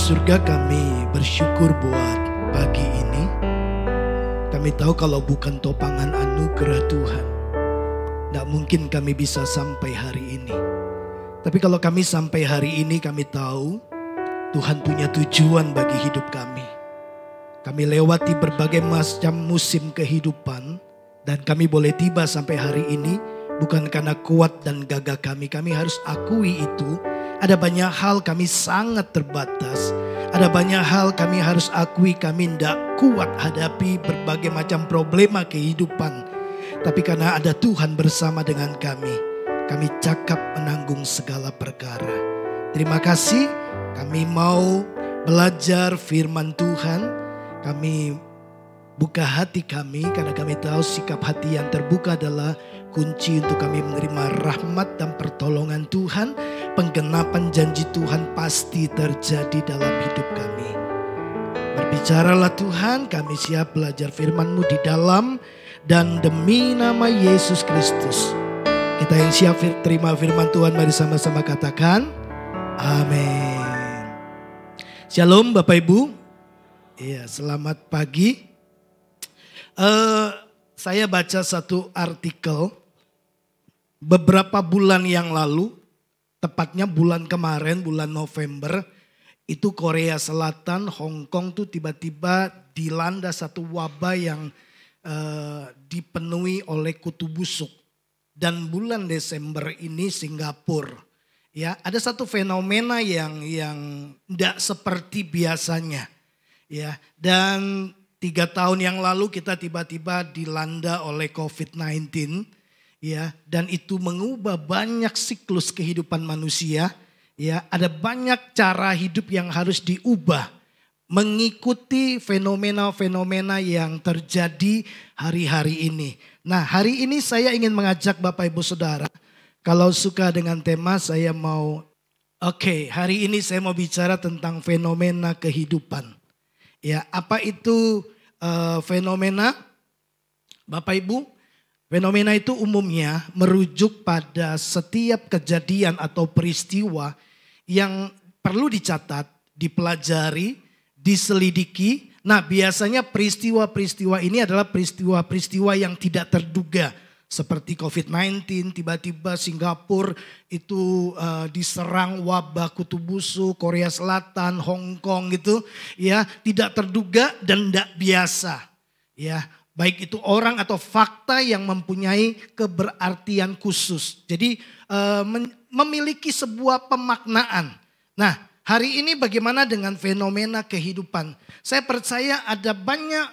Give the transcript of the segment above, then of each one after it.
surga, kami bersyukur buat pagi ini. Kami tahu kalau bukan topangan anugerah Tuhan, tidak mungkin kami bisa sampai hari ini. Tapi kalau kami sampai hari ini, kami tahu Tuhan punya tujuan bagi hidup kami. Kami lewati berbagai macam musim kehidupan, dan kami boleh tiba sampai hari ini bukan karena kuat dan gagah kami. Kami harus akui itu. Ada banyak hal kami sangat terbatas. Ada banyak hal kami harus akui kami tidak kuat hadapi berbagai macam problema kehidupan. Tapi karena ada Tuhan bersama dengan kami cakap menanggung segala perkara. Terima kasih, kami mau belajar firman Tuhan. Kami buka hati kami karena kami tahu sikap hati yang terbuka adalah kunci untuk kami menerima rahmat dan pertolongan Tuhan. Penggenapan janji Tuhan pasti terjadi dalam hidup kami. Berbicaralah Tuhan, kami siap belajar firman-Mu di dalam dan demi nama Yesus Kristus. Kita yang siap terima firman Tuhan, mari sama-sama katakan amin. Shalom Bapak Ibu. Iya, selamat pagi. Saya baca satu artikel beberapa bulan yang lalu. Tepatnya bulan kemarin, bulan November, itu Korea Selatan, Hong Kong tuh tiba-tiba dilanda satu wabah yang dipenuhi oleh kutu busuk. Dan bulan Desember ini Singapura. Ya, ada satu fenomena yang tidak seperti biasanya. Ya, dan 3 tahun yang lalu kita tiba-tiba dilanda oleh COVID-19. Ya, dan itu mengubah banyak siklus kehidupan manusia. Ya, ada banyak cara hidup yang harus diubah mengikuti fenomena-fenomena yang terjadi hari-hari ini. Nah, hari ini saya ingin mengajak Bapak Ibu Saudara, kalau suka dengan tema saya mau, hari ini saya mau bicara tentang fenomena kehidupan. Ya, apa itu fenomena? Bapak Ibu, fenomena itu umumnya merujuk pada setiap kejadian atau peristiwa yang perlu dicatat, dipelajari, diselidiki. Nah, biasanya peristiwa-peristiwa ini adalah peristiwa-peristiwa yang tidak terduga. Seperti COVID-19, tiba-tiba Singapura itu diserang wabah kutu busuk, Korea Selatan, Hong Kong gitu. Ya, tidak terduga dan tidak biasa. Ya, baik itu orang atau fakta yang mempunyai keberartian khusus. Jadi memiliki sebuah pemaknaan. Nah, hari ini bagaimana dengan fenomena kehidupan? Saya percaya ada banyak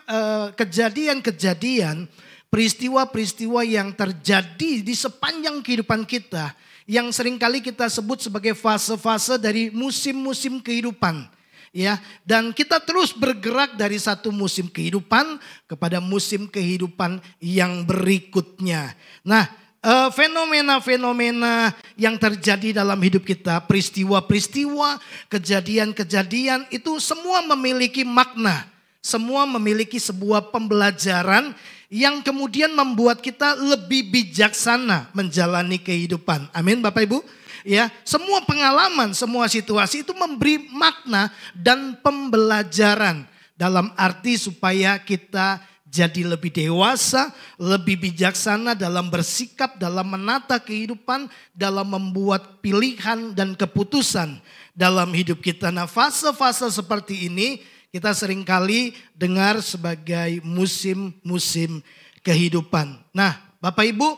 kejadian-kejadian, peristiwa-peristiwa yang terjadi di sepanjang kehidupan kita. Yang seringkali kita sebut sebagai fase-fase dari musim-musim kehidupan. Ya, dan kita terus bergerak dari satu musim kehidupan kepada musim kehidupan yang berikutnya. Nah, fenomena-fenomena yang terjadi dalam hidup kita, peristiwa-peristiwa, kejadian-kejadian itu semua memiliki makna, semua memiliki sebuah pembelajaran yang kemudian membuat kita lebih bijaksana menjalani kehidupan. Amin, Bapak Ibu. Ya, semua pengalaman, semua situasi itu memberi makna dan pembelajaran dalam arti supaya kita jadi lebih dewasa, lebih bijaksana dalam bersikap, dalam menata kehidupan, dalam membuat pilihan dan keputusan dalam hidup kita. Nah, fase-fase seperti ini kita seringkali dengar sebagai musim-musim kehidupan. Nah, Bapak Ibu,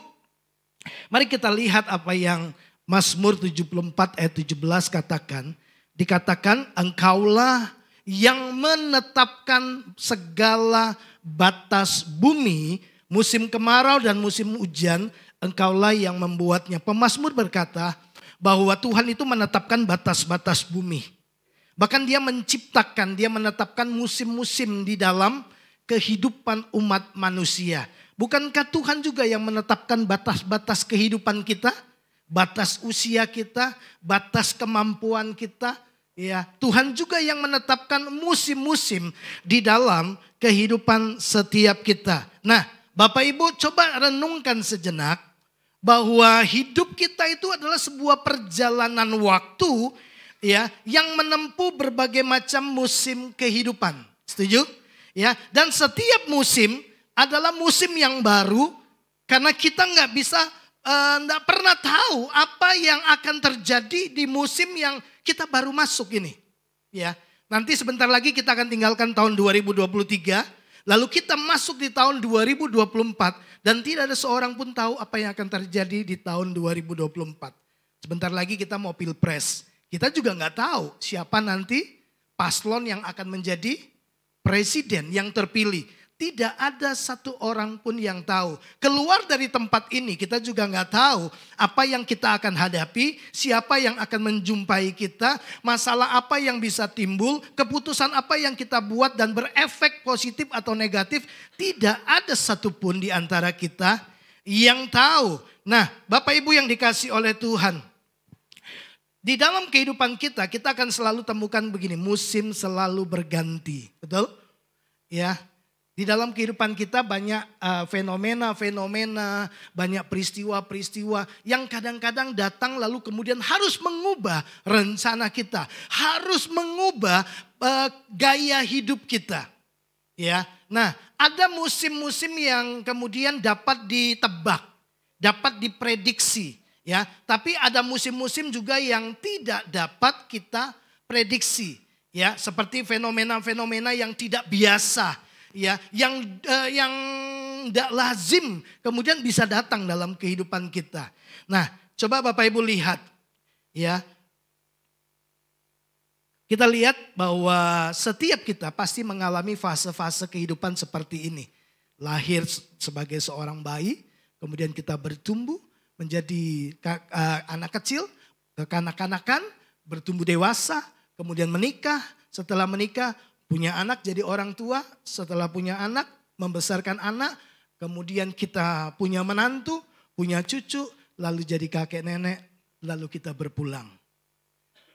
mari kita lihat apa yang Mazmur 74 ayat 17 dikatakan engkaulah yang menetapkan segala batas bumi, musim kemarau dan musim hujan, engkaulah yang membuatnya. Pemazmur berkata bahwa Tuhan itu menetapkan batas-batas bumi. Bahkan dia menciptakan, dia menetapkan musim-musim di dalam kehidupan umat manusia. Bukankah Tuhan juga yang menetapkan batas-batas kehidupan kita? Batas usia kita, batas kemampuan kita. Ya, Tuhan juga yang menetapkan musim-musim di dalam kehidupan setiap kita. Nah, Bapak Ibu coba renungkan sejenak bahwa hidup kita itu adalah sebuah perjalanan waktu ya, yang menempuh berbagai macam musim kehidupan. Setuju? Ya, dan setiap musim adalah musim yang baru karena kita nggak pernah tahu apa yang akan terjadi di musim yang kita baru masuk ini. Ya, nanti sebentar lagi kita akan tinggalkan tahun 2023, lalu kita masuk di tahun 2024 dan tidak ada seorang pun tahu apa yang akan terjadi di tahun 2024. Sebentar lagi kita mau pilpres. Kita juga nggak tahu siapa nanti paslon yang akan menjadi presiden yang terpilih. Tidak ada satu orang pun yang tahu. Keluar dari tempat ini kita juga nggak tahu apa yang kita akan hadapi, siapa yang akan menjumpai kita, masalah apa yang bisa timbul, keputusan apa yang kita buat dan berefek positif atau negatif. Tidak ada satupun di antara kita yang tahu. Nah, Bapak Ibu yang dikasih oleh Tuhan, di dalam kehidupan kita akan selalu temukan begini, musim selalu berganti. Betul? Ya. Di dalam kehidupan kita banyak fenomena-fenomena, banyak peristiwa-peristiwa yang kadang-kadang datang lalu kemudian harus mengubah rencana kita. Harus mengubah gaya hidup kita. Ya, nah ada musim-musim yang kemudian dapat ditebak, dapat diprediksi. Ya, tapi ada musim-musim juga yang tidak dapat kita prediksi. Ya, seperti fenomena-fenomena yang tidak biasa. Ya, yang tidak lazim kemudian bisa datang dalam kehidupan kita. Nah, coba Bapak Ibu lihat, ya, kita lihat bahwa setiap kita pasti mengalami fase-fase kehidupan seperti ini. Lahir sebagai seorang bayi, kemudian kita bertumbuh menjadi anak kecil, kekanak-kanakan, bertumbuh dewasa, kemudian menikah, setelah menikah punya anak jadi orang tua, setelah punya anak membesarkan anak, kemudian kita punya menantu, punya cucu, lalu jadi kakek nenek, lalu kita berpulang.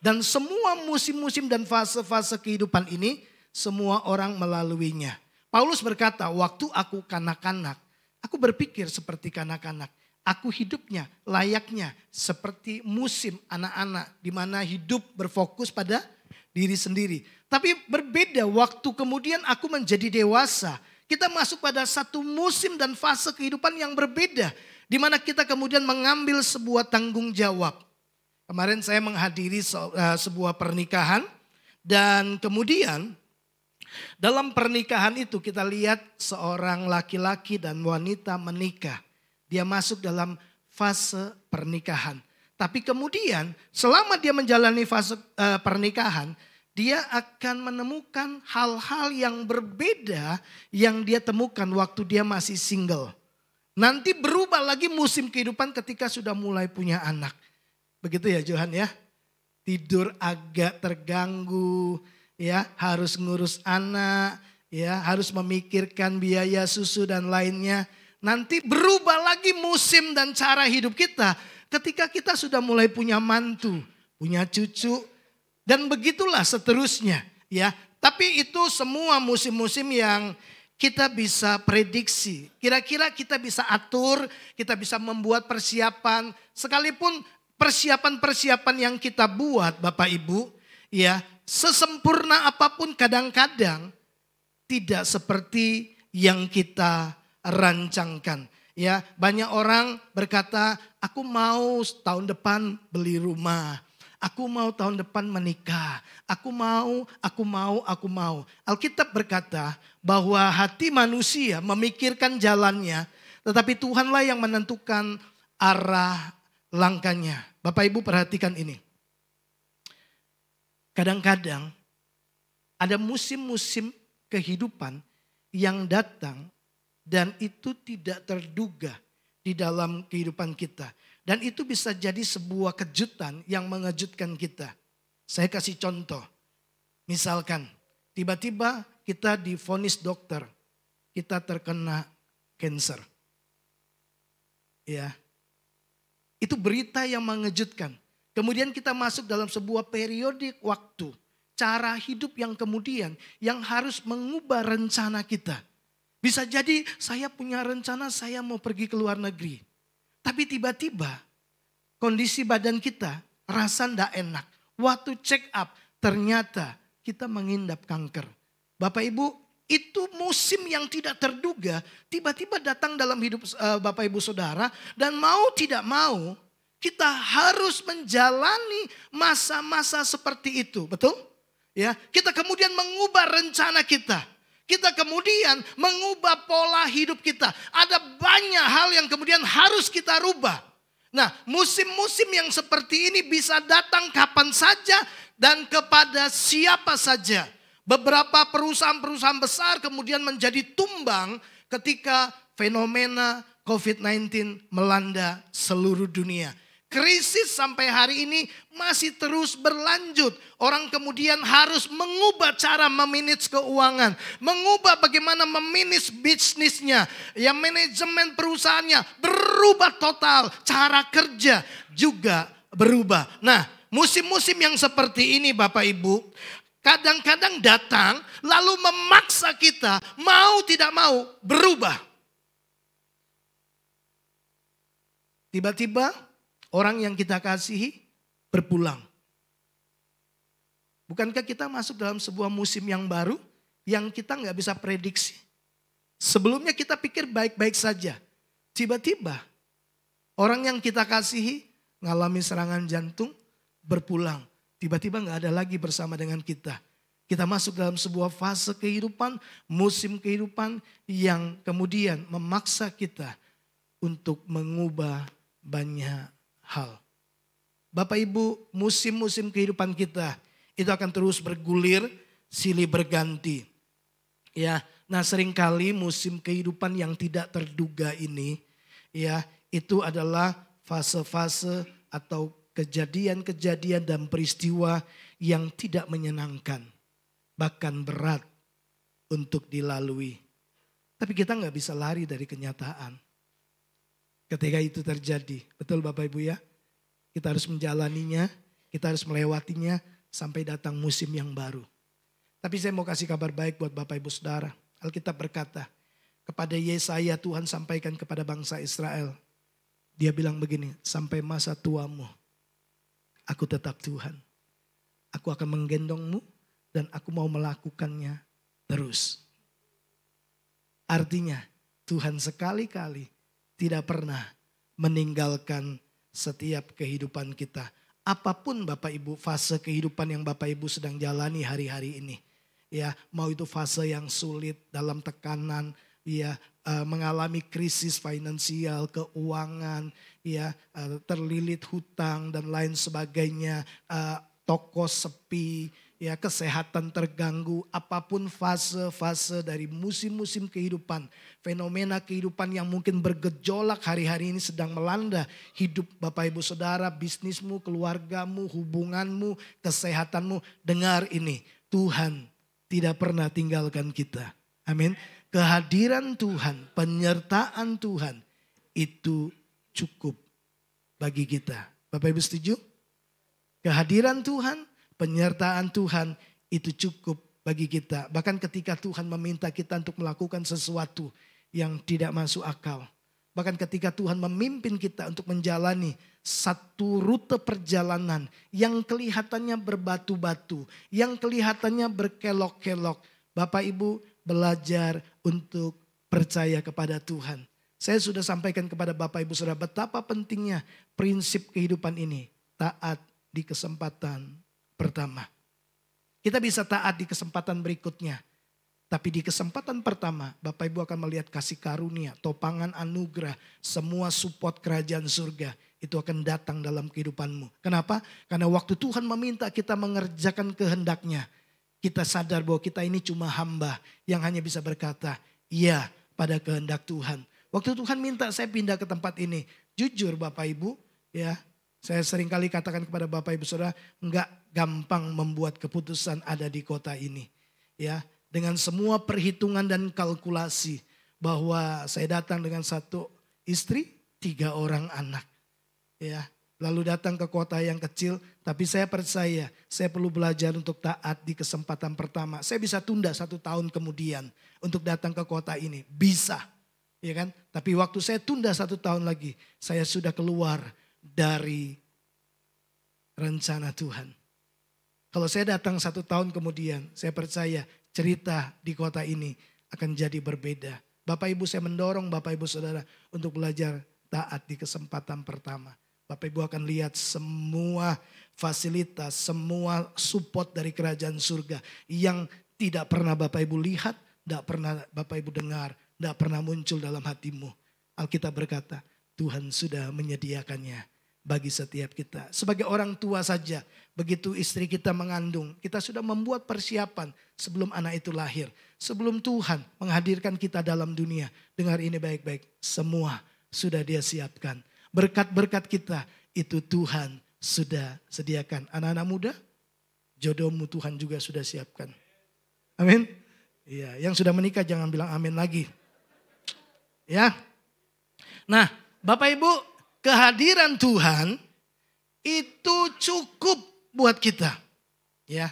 Dan semua musim-musim dan fase-fase kehidupan ini semua orang melaluinya. Paulus berkata, waktu aku kanak-kanak, aku berpikir seperti kanak-kanak. Aku hidupnya layaknya seperti musim anak-anak di mana hidup berfokus pada diri sendiri. Tapi berbeda waktu kemudian aku menjadi dewasa. Kita masuk pada satu musim dan fase kehidupan yang berbeda. Di mana kita kemudian mengambil sebuah tanggung jawab. Kemarin saya menghadiri sebuah pernikahan. Dan kemudian dalam pernikahan itu kita lihat seorang laki-laki dan wanita menikah. Dia masuk dalam fase pernikahan. Tapi kemudian selama dia menjalani fase pernikahan, dia akan menemukan hal-hal yang berbeda yang dia temukan waktu dia masih single. Nanti berubah lagi musim kehidupan ketika sudah mulai punya anak. Begitu ya Johan ya. Tidur agak terganggu, ya, harus ngurus anak, ya, harus memikirkan biaya susu dan lainnya. Nanti berubah lagi musim dan cara hidup kita ketika kita sudah mulai punya mantu, punya cucu, dan begitulah seterusnya, ya. Tapi itu semua musim-musim yang kita bisa prediksi. Kira-kira kita bisa atur, kita bisa membuat persiapan. Sekalipun persiapan-persiapan yang kita buat Bapak Ibu, ya, sesempurna apapun kadang-kadang tidak seperti yang kita rancangkan. Ya, banyak orang berkata, aku mau tahun depan beli rumah. Aku mau tahun depan menikah. Aku mau. Alkitab berkata bahwa hati manusia memikirkan jalannya. Tetapi Tuhanlah yang menentukan arah langkahnya. Bapak Ibu perhatikan ini. Kadang-kadang ada musim-musim kehidupan yang datang dan itu tidak terduga di dalam kehidupan kita. Dan itu bisa jadi sebuah kejutan yang mengejutkan kita. Saya kasih contoh. Misalkan tiba-tiba kita divonis dokter. Kita terkena cancer. Ya. Itu berita yang mengejutkan. Kemudian kita masuk dalam sebuah periode waktu. Cara hidup yang kemudian yang harus mengubah rencana kita. Bisa jadi saya punya rencana saya mau pergi ke luar negeri. Tapi tiba-tiba kondisi badan kita rasa tidak enak. Waktu check up, ternyata kita mengidap kanker. Bapak Ibu, itu musim yang tidak terduga, tiba-tiba datang dalam hidup Bapak Ibu Saudara. Dan mau tidak mau, kita harus menjalani masa-masa seperti itu, betul? Ya, kita kemudian mengubah rencana kita. Kita kemudian mengubah pola hidup kita. Ada banyak hal yang kemudian harus kita rubah. Nah, musim-musim yang seperti ini bisa datang kapan saja dan kepada siapa saja. Beberapa perusahaan-perusahaan besar kemudian menjadi tumbang ketika fenomena COVID-19 melanda seluruh dunia. Krisis sampai hari ini masih terus berlanjut. Orang kemudian harus mengubah cara memanage keuangan. Mengubah bagaimana memanage bisnisnya. Ya, manajemen perusahaannya berubah total. Cara kerja juga berubah. Nah, musim-musim yang seperti ini Bapak Ibu, kadang-kadang datang lalu memaksa kita mau tidak mau berubah. Tiba-tiba orang yang kita kasihi berpulang. Bukankah kita masuk dalam sebuah musim yang baru yang kita nggak bisa prediksi? Sebelumnya kita pikir baik-baik saja. Tiba-tiba orang yang kita kasihi ngalami serangan jantung, berpulang. Tiba-tiba nggak ada lagi bersama dengan kita. Kita masuk dalam sebuah fase kehidupan, musim kehidupan yang kemudian memaksa kita untuk mengubah banyak hal. Bapak Ibu, musim-musim kehidupan kita itu akan terus bergulir, silih berganti. Ya, nah seringkali musim kehidupan yang tidak terduga ini, ya, itu adalah fase-fase atau kejadian-kejadian dan peristiwa yang tidak menyenangkan, bahkan berat untuk dilalui. Tapi kita nggak bisa lari dari kenyataan. Ketika itu terjadi, betul Bapak Ibu ya? Kita harus menjalaninya, kita harus melewatinya sampai datang musim yang baru. Tapi saya mau kasih kabar baik buat Bapak Ibu Saudara. Alkitab berkata, kepada Yesaya Tuhan sampaikan kepada bangsa Israel. Dia bilang begini, sampai masa tuamu, aku tetap Tuhan. Aku akan menggendongmu dan aku mau melakukannya terus. Artinya Tuhan sekali-kali tidak pernah meninggalkan setiap kehidupan kita. Apapun Bapak Ibu fase kehidupan yang Bapak Ibu sedang jalani hari-hari ini. Ya, mau itu fase yang sulit dalam tekanan, ya, mengalami krisis finansial, keuangan, ya, terlilit hutang dan lain sebagainya, toko sepi, ya, kesehatan terganggu, apapun fase-fase dari musim-musim kehidupan, fenomena kehidupan yang mungkin bergejolak hari-hari ini sedang melanda hidup Bapak Ibu Saudara, bisnismu, keluargamu, hubunganmu, kesehatanmu. Dengar ini, Tuhan tidak pernah tinggalkan kita. Amin. Kehadiran Tuhan, penyertaan Tuhan itu cukup bagi kita. Bapak Ibu setuju? Kehadiran Tuhan, penyertaan Tuhan itu cukup bagi kita. Bahkan ketika Tuhan meminta kita untuk melakukan sesuatu yang tidak masuk akal. Bahkan ketika Tuhan memimpin kita untuk menjalani satu rute perjalanan yang kelihatannya berbatu-batu, yang kelihatannya berkelok-kelok. Bapak Ibu belajar untuk percaya kepada Tuhan. Saya sudah sampaikan kepada Bapak Ibu Saudara betapa pentingnya prinsip kehidupan ini. Taat di kesempatan pertama. Kita bisa taat di kesempatan berikutnya. Tapi di kesempatan pertama Bapak Ibu akan melihat kasih karunia, topangan anugerah, semua support kerajaan surga. Itu akan datang dalam kehidupanmu. Kenapa? Karena waktu Tuhan meminta kita mengerjakan kehendaknya. Kita sadar bahwa kita ini cuma hamba yang hanya bisa berkata, iya pada kehendak Tuhan. Waktu Tuhan minta saya pindah ke tempat ini. Jujur Bapak Ibu, ya, saya seringkali katakan kepada Bapak Ibu Saudara, enggak gampang membuat keputusan ada di kota ini. Ya, dengan semua perhitungan dan kalkulasi bahwa saya datang dengan satu istri, 3 orang anak. Ya, lalu datang ke kota yang kecil, tapi saya percaya saya perlu belajar untuk taat di kesempatan pertama. Saya bisa tunda 1 tahun kemudian untuk datang ke kota ini, bisa, ya kan? Tapi waktu saya tunda 1 tahun lagi, saya sudah keluar dari rencana Tuhan. Kalau saya datang 1 tahun kemudian, saya percaya cerita di kota ini akan jadi berbeda. Bapak Ibu, saya mendorong Bapak Ibu Saudara untuk belajar taat di kesempatan pertama. Bapak Ibu akan lihat semua fasilitas, semua support dari kerajaan surga yang tidak pernah Bapak Ibu lihat, tidak pernah Bapak Ibu dengar, tidak pernah muncul dalam hatimu. Alkitab berkata, Tuhan sudah menyediakannya bagi setiap kita. Sebagai orang tua saja, begitu istri kita mengandung, kita sudah membuat persiapan sebelum anak itu lahir. Sebelum Tuhan menghadirkan kita dalam dunia. Dengar ini baik-baik, semua sudah Dia siapkan. Berkat-berkat kita itu Tuhan sudah sediakan. Anak-anak muda, jodohmu Tuhan juga sudah siapkan. Amin. Iya, yang sudah menikah jangan bilang amin lagi. Ya. Nah, Bapak Ibu, kehadiran Tuhan itu cukup buat kita. Ya.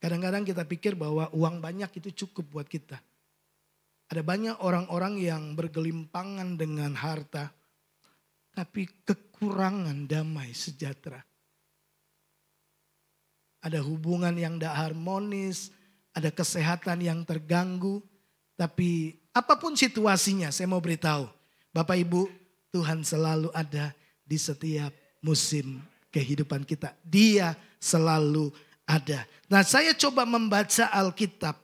Kadang-kadang kita pikir bahwa uang banyak itu cukup buat kita. Ada banyak orang-orang yang bergelimpangan dengan harta, tapi kekurangan damai sejahtera. Ada hubungan yang tidak harmonis, ada kesehatan yang terganggu. Tapi apapun situasinya, saya mau beritahu, Bapak Ibu, Tuhan selalu ada di setiap musim kehidupan kita. Dia selalu ada. Nah, saya coba membaca Alkitab,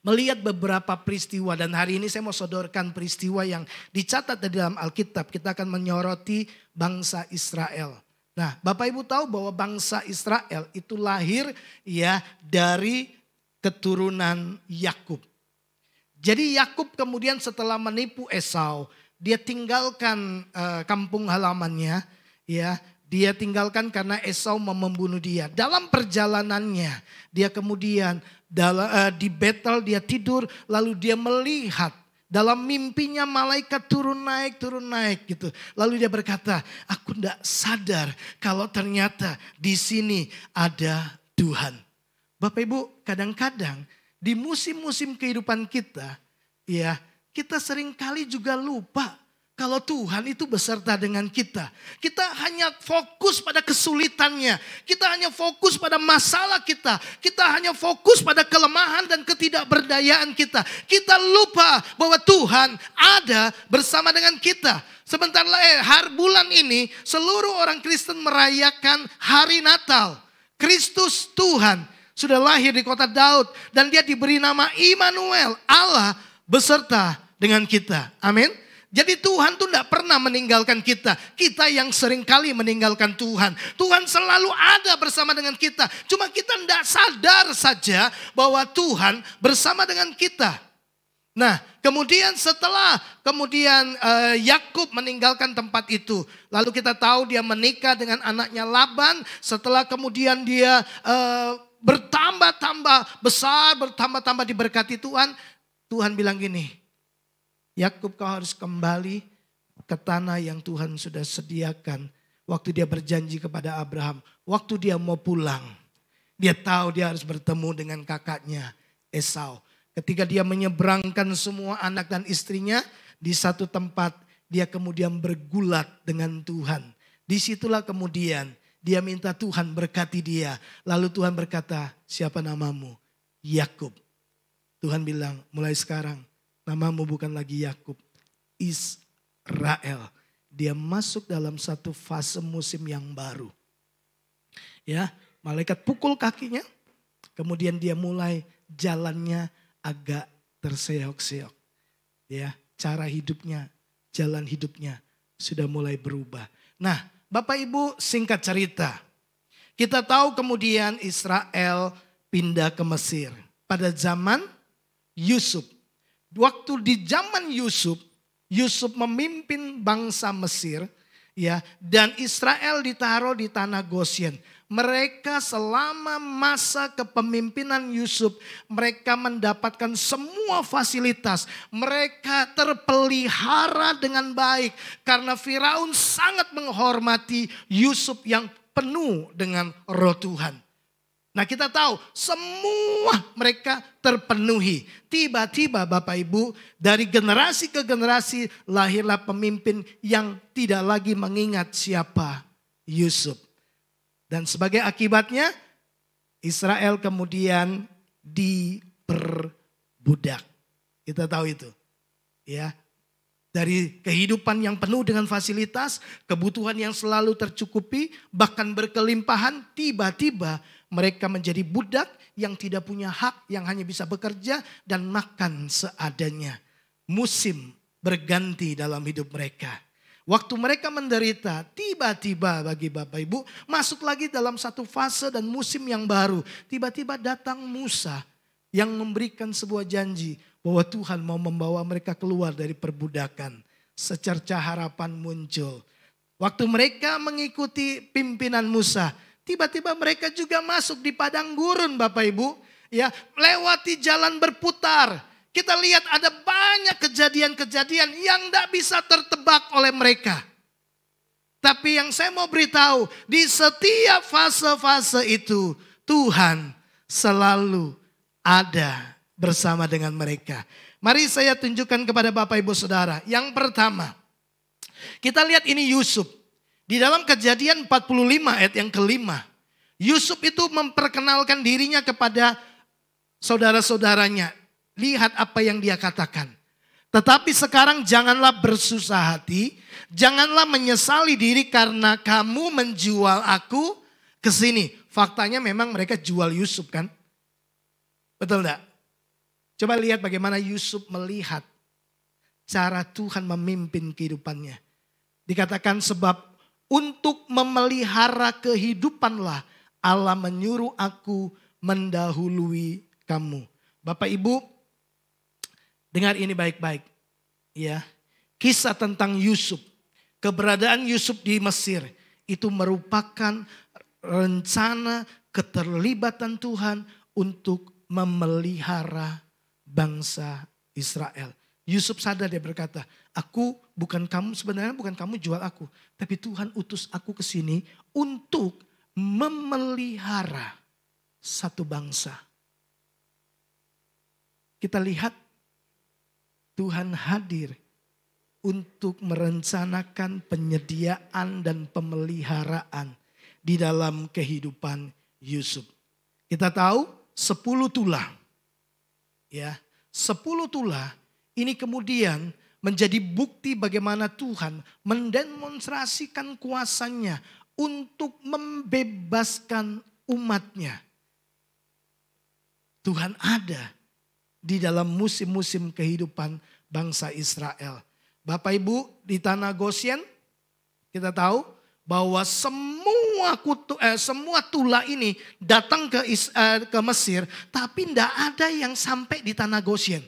melihat beberapa peristiwa, dan hari ini saya mau sodorkan peristiwa yang dicatat di dalam Alkitab. Kita akan menyoroti bangsa Israel. Nah, Bapak Ibu tahu bahwa bangsa Israel itu lahir ya dari keturunan Yakub. Jadi Yakub kemudian setelah menipu Esau, dia tinggalkan kampung halamannya, ya. Dia tinggalkan karena Esau mau membunuh dia. Dalam perjalanannya, dia kemudian di Betel dia tidur, lalu dia melihat dalam mimpinya malaikat turun naik gitu. Lalu dia berkata, aku tidak sadar kalau ternyata di sini ada Tuhan. Bapak Ibu, kadang-kadang di musim-musim kehidupan kita, ya, kita seringkali juga lupa kalau Tuhan itu beserta dengan kita. Kita hanya fokus pada kesulitannya. Kita hanya fokus pada masalah kita. Kita hanya fokus pada kelemahan dan ketidakberdayaan kita. Kita lupa bahwa Tuhan ada bersama dengan kita. Sebentar lagi bulan ini seluruh orang Kristen merayakan hari Natal. Kristus Tuhan sudah lahir di kota Daud. Dan dia diberi nama Immanuel. Allah beserta dengan kita. Amin. Jadi Tuhan tuh tidak pernah meninggalkan kita. Kita yang sering kali meninggalkan Tuhan. Tuhan selalu ada bersama dengan kita. Cuma kita tidak sadar saja bahwa Tuhan bersama dengan kita. Nah, kemudian setelah Yakub meninggalkan tempat itu. Lalu kita tahu dia menikah dengan anaknya Laban. Setelah kemudian dia bertambah-tambah besar, bertambah-tambah diberkati Tuhan. Tuhan bilang gini, Yakub, kau harus kembali ke tanah yang Tuhan sudah sediakan. Waktu dia berjanji kepada Abraham. Waktu dia mau pulang. Dia tahu dia harus bertemu dengan kakaknya Esau. Ketika dia menyeberangkan semua anak dan istrinya. Di satu tempat dia kemudian bergulat dengan Tuhan. Disitulah kemudian dia minta Tuhan berkati dia. Lalu Tuhan berkata, siapa namamu? Yakub. Tuhan bilang, mulai sekarang namamu bukan lagi Yakub, Israel. Dia masuk dalam satu fase musim yang baru. Ya, malaikat pukul kakinya, kemudian dia mulai jalannya agak terseok-seok. Ya, cara hidupnya, jalan hidupnya sudah mulai berubah. Nah, Bapak Ibu, singkat cerita. Kita tahu kemudian Israel pindah ke Mesir pada zaman Yusuf. Waktu di zaman Yusuf memimpin bangsa Mesir, ya, dan Israel ditaruh di tanah Goshen. Mereka selama masa kepemimpinan Yusuf, mereka mendapatkan semua fasilitas. Mereka terpelihara dengan baik karena Firaun sangat menghormati Yusuf yang penuh dengan roh Tuhan. Nah, kita tahu semua mereka terpenuhi. Tiba-tiba Bapak Ibu, dari generasi ke generasi lahirlah pemimpin yang tidak lagi mengingat siapa Yusuf. Dan sebagai akibatnya Israel kemudian diperbudak. Kita tahu itu. Ya. Dari kehidupan yang penuh dengan fasilitas, kebutuhan yang selalu tercukupi, bahkan berkelimpahan, tiba-tiba mereka menjadi budak yang tidak punya hak, yang hanya bisa bekerja dan makan seadanya. Musim berganti dalam hidup mereka. Waktu mereka menderita, tiba-tiba bagi Bapak Ibu masuk lagi dalam satu fase dan musim yang baru. Tiba-tiba datang Musa yang memberikan sebuah janji bahwa Tuhan mau membawa mereka keluar dari perbudakan. Secercah harapan muncul. Waktu mereka mengikuti pimpinan Musa, tiba-tiba mereka juga masuk di padang gurun Bapak Ibu. Ya, lewati jalan berputar. Kita lihat ada banyak kejadian-kejadian yang tidak bisa tertebak oleh mereka. Tapi yang saya mau beritahu, di setiap fase-fase itu Tuhan selalu ada bersama dengan mereka. Mari saya tunjukkan kepada Bapak Ibu Saudara. Yang pertama, kita lihat ini Yusuf. Di dalam Kejadian 45 ayat yang kelima. Yusuf itu memperkenalkan dirinya kepada saudara-saudaranya. Lihat apa yang dia katakan. Tetapi sekarang janganlah bersusah hati. Janganlah menyesali diri karena kamu menjual aku ke sini. Faktanya memang mereka jual Yusuf kan? Betul enggak? Coba lihat bagaimana Yusuf melihat cara Tuhan memimpin kehidupannya. Dikatakan sebab untuk memelihara kehidupanlah Allah menyuruh aku mendahului kamu. Bapak Ibu, dengar ini baik-baik. Ya, kisah tentang Yusuf, keberadaan Yusuf di Mesir itu merupakan rencana keterlibatan Tuhan untuk memelihara bangsa Israel. Yusuf sadar, dia berkata, sebenarnya bukan kamu jual aku, tapi Tuhan utus aku ke sini untuk memelihara satu bangsa. Kita lihat Tuhan hadir untuk merencanakan penyediaan dan pemeliharaan di dalam kehidupan Yusuf. Kita tahu 10 tulah. Ya, 10 tulah ini kemudian menjadi bukti bagaimana Tuhan mendemonstrasikan kuasanya untuk membebaskan umatnya. Tuhan ada di dalam musim-musim kehidupan bangsa Israel. Bapak Ibu, di tanah Goshen kita tahu bahwa semua tulah ini datang ke Mesir, tapi tidak ada yang sampai di tanah Goshen.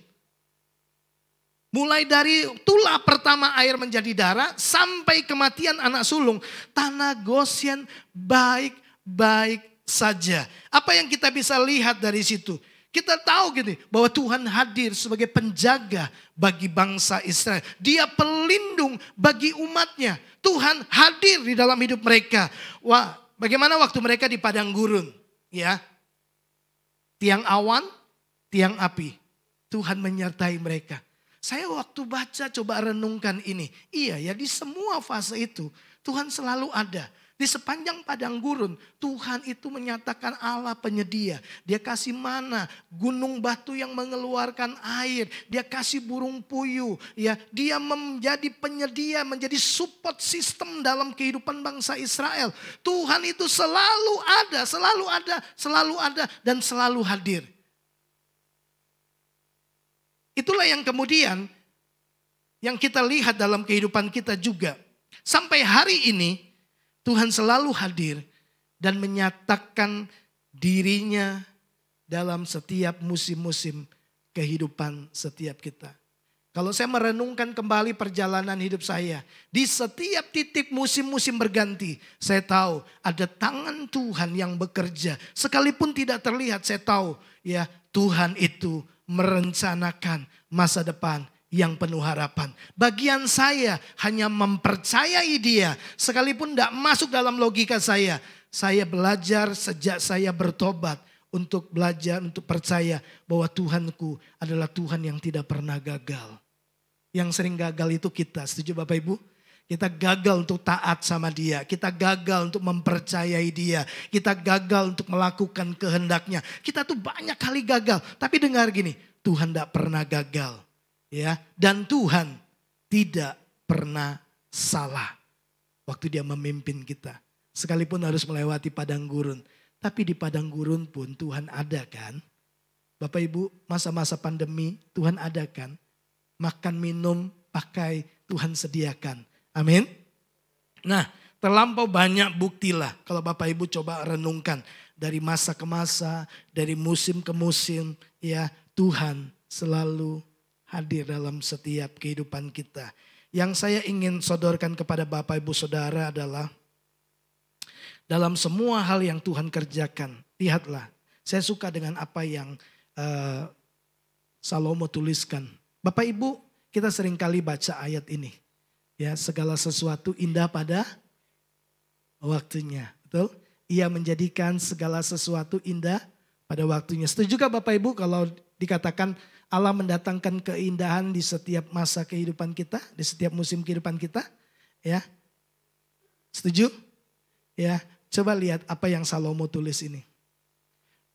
Mulai dari tulah pertama air menjadi darah sampai kematian anak sulung, tanah Goshen baik-baik saja. Apa yang kita bisa lihat dari situ? Kita tahu gini, bahwa Tuhan hadir sebagai penjaga bagi bangsa Israel. Dia pelindung bagi umatnya. Tuhan hadir di dalam hidup mereka. Wah, bagaimana waktu mereka di padang gurun? Ya, tiang awan, tiang api. Tuhan menyertai mereka. Saya waktu baca coba renungkan ini. Iya ya, di semua fase itu Tuhan selalu ada. Di sepanjang padang gurun, Tuhan itu menyatakan Allah penyedia. Dia kasih mana, gunung batu yang mengeluarkan air. Dia kasih burung puyuh. Ya, dia menjadi penyedia, menjadi support system dalam kehidupan bangsa Israel. Tuhan itu selalu ada, dan selalu hadir. Itulah yang kemudian yang kita lihat dalam kehidupan kita juga. Sampai hari ini, Tuhan selalu hadir dan menyatakan dirinya dalam setiap musim-musim kehidupan setiap kita. Kalau saya merenungkan kembali perjalanan hidup saya, di setiap titik musim-musim berganti, saya tahu ada tangan Tuhan yang bekerja. Sekalipun tidak terlihat, saya tahu ya Tuhan itu merencanakan masa depan yang penuh harapan. Bagian saya hanya mempercayai dia. Sekalipun tidak masuk dalam logika saya. Saya belajar sejak saya bertobat. Untuk belajar, untuk percaya bahwa Tuhanku adalah Tuhan yang tidak pernah gagal. Yang sering gagal itu kita. Setuju Bapak Ibu? Kita gagal untuk taat sama dia. Kita gagal untuk mempercayai dia. Kita gagal untuk melakukan kehendaknya. Kita tuh banyak kali gagal. Tapi dengar gini, Tuhan tidak pernah gagal. Ya, dan Tuhan tidak pernah salah waktu dia memimpin kita. Sekalipun harus melewati padang gurun. Tapi di padang gurun pun Tuhan ada kan. Bapak Ibu, masa-masa pandemi Tuhan ada kan. Makan, minum, pakai Tuhan sediakan. Amin. Nah, terlampau banyak buktilah kalau Bapak Ibu coba renungkan. Dari masa ke masa, dari musim ke musim, ya Tuhan selalu hadir dalam setiap kehidupan kita. Yang saya ingin sodorkan kepada Bapak Ibu Saudara adalah dalam semua hal yang Tuhan kerjakan. Lihatlah, saya suka dengan apa yang Salomo tuliskan. Bapak Ibu, kita seringkali baca ayat ini. Ya, segala sesuatu indah pada waktunya. Betul? Ia menjadikan segala sesuatu indah pada waktunya. Setuju gak Bapak Ibu kalau dikatakan Allah mendatangkan keindahan di setiap masa kehidupan kita, di setiap musim kehidupan kita? Ya. Setuju? Ya, coba lihat apa yang Salomo tulis ini.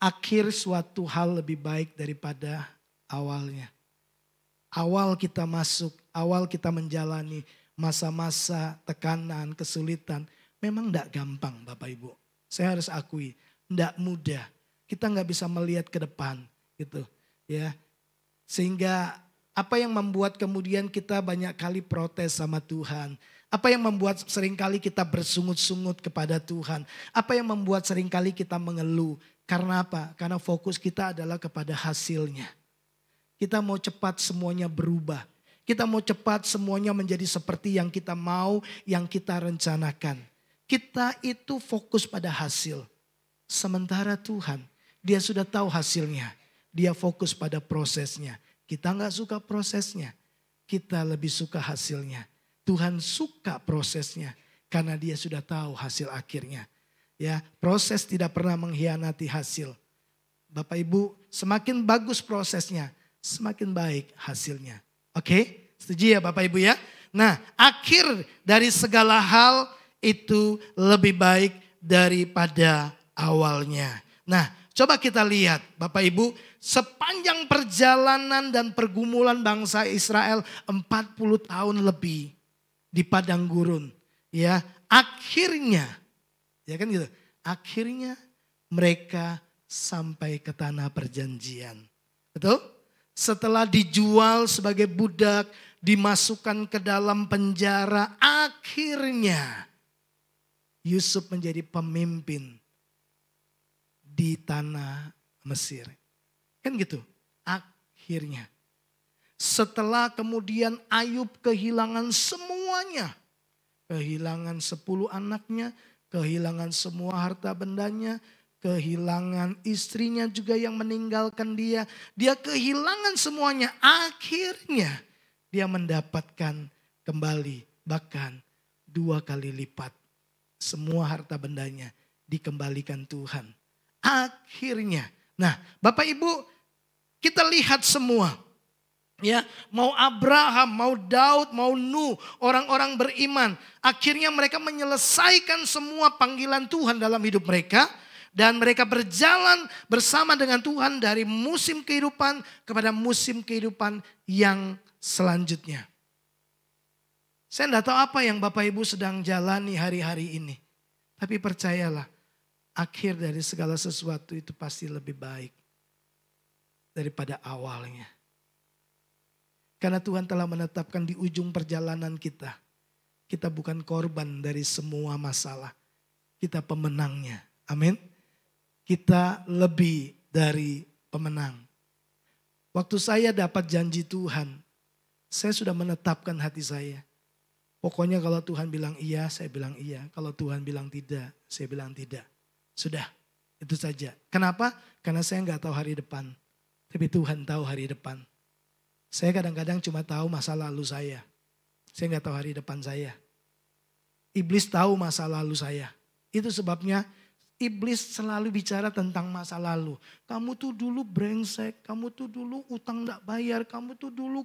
Akhir suatu hal lebih baik daripada awalnya. Awal kita masuk, awal kita menjalani masa-masa tekanan, kesulitan, memang tidak gampang Bapak Ibu. Saya harus akui, tidak mudah. Kita nggak bisa melihat ke depan, gitu, ya. Sehingga apa yang membuat kemudian kita banyak kali protes sama Tuhan? Apa yang membuat seringkali kita bersungut-sungut kepada Tuhan? Apa yang membuat seringkali kita mengeluh? Karena apa? Karena fokus kita adalah kepada hasilnya. Kita mau cepat semuanya berubah. Kita mau cepat semuanya menjadi seperti yang kita mau, yang kita rencanakan. Kita itu fokus pada hasil. Sementara Tuhan, dia sudah tahu hasilnya. Dia fokus pada prosesnya. Kita gak suka prosesnya. Kita lebih suka hasilnya. Tuhan suka prosesnya. Karena dia sudah tahu hasil akhirnya. Ya, proses tidak pernah mengkhianati hasil. Bapak Ibu, semakin bagus prosesnya, semakin baik hasilnya. Oke, setuju ya Bapak Ibu ya? Nah, akhir dari segala hal itu lebih baik daripada awalnya. Nah, coba kita lihat Bapak Ibu, sepanjang perjalanan dan pergumulan bangsa Israel 40 tahun lebih di padang gurun. Ya, akhirnya, ya kan gitu. Akhirnya mereka sampai ke tanah perjanjian. Betul? Setelah dijual sebagai budak, dimasukkan ke dalam penjara, akhirnya Yusuf menjadi pemimpin di tanah Mesir. Kan gitu, akhirnya. Setelah kemudian Ayub kehilangan semuanya. Kehilangan 10 anaknya, kehilangan semua harta bendanya, kehilangan istrinya juga yang meninggalkan dia. Dia kehilangan semuanya. Akhirnya dia mendapatkan kembali bahkan 2 kali lipat. Semua harta bendanya dikembalikan Tuhan. Akhirnya. Nah Bapak Ibu, kita lihat semua. Ya, mau Abraham, mau Daud, mau Nuh, orang-orang beriman. Akhirnya mereka menyelesaikan semua panggilan Tuhan dalam hidup mereka. Dan mereka berjalan bersama dengan Tuhan dari musim kehidupan kepada musim kehidupan yang selanjutnya. Saya tidak tahu apa yang Bapak Ibu sedang jalani hari-hari ini. Tapi percayalah, akhir dari segala sesuatu itu pasti lebih baik daripada awalnya. Karena Tuhan telah menetapkan di ujung perjalanan kita. Kita bukan korban dari semua masalah. Kita pemenangnya. Amin. Kita lebih dari pemenang. Waktu saya dapat janji Tuhan, saya sudah menetapkan hati saya. Pokoknya kalau Tuhan bilang iya, saya bilang iya. Kalau Tuhan bilang tidak, saya bilang tidak. Sudah, itu saja. Kenapa? Karena saya nggak tahu hari depan. Tapi Tuhan tahu hari depan. Saya kadang-kadang cuma tahu masa lalu saya. Saya nggak tahu hari depan saya. Iblis tahu masa lalu saya. Itu sebabnya iblis selalu bicara tentang masa lalu. Kamu tuh dulu brengsek, kamu tuh dulu utang gak bayar, kamu tuh dulu.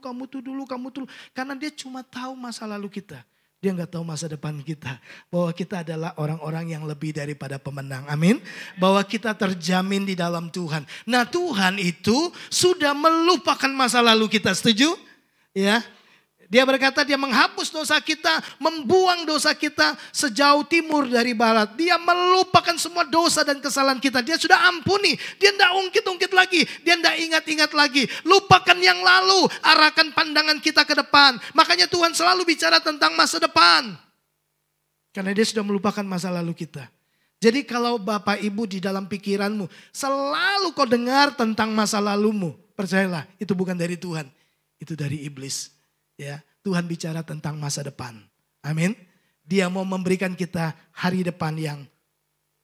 Karena dia cuma tahu masa lalu kita. Dia nggak tahu masa depan kita. Bahwa kita adalah orang-orang yang lebih daripada pemenang. Amin. Bahwa kita terjamin di dalam Tuhan. Nah, Tuhan itu sudah melupakan masa lalu kita. Setuju? Ya. Dia berkata dia menghapus dosa kita, membuang dosa kita sejauh timur dari barat. Dia melupakan semua dosa dan kesalahan kita. Dia sudah ampuni. Dia tidak ungkit-ungkit lagi. Dia tidak ingat-ingat lagi. Lupakan yang lalu. Arahkan pandangan kita ke depan. Makanya Tuhan selalu bicara tentang masa depan. Karena dia sudah melupakan masa lalu kita. Jadi kalau Bapak Ibu di dalam pikiranmu selalu kau dengar tentang masa lalumu. Percayalah itu bukan dari Tuhan. Itu dari iblis. Ya, Tuhan bicara tentang masa depan. Amin. Dia mau memberikan kita hari depan yang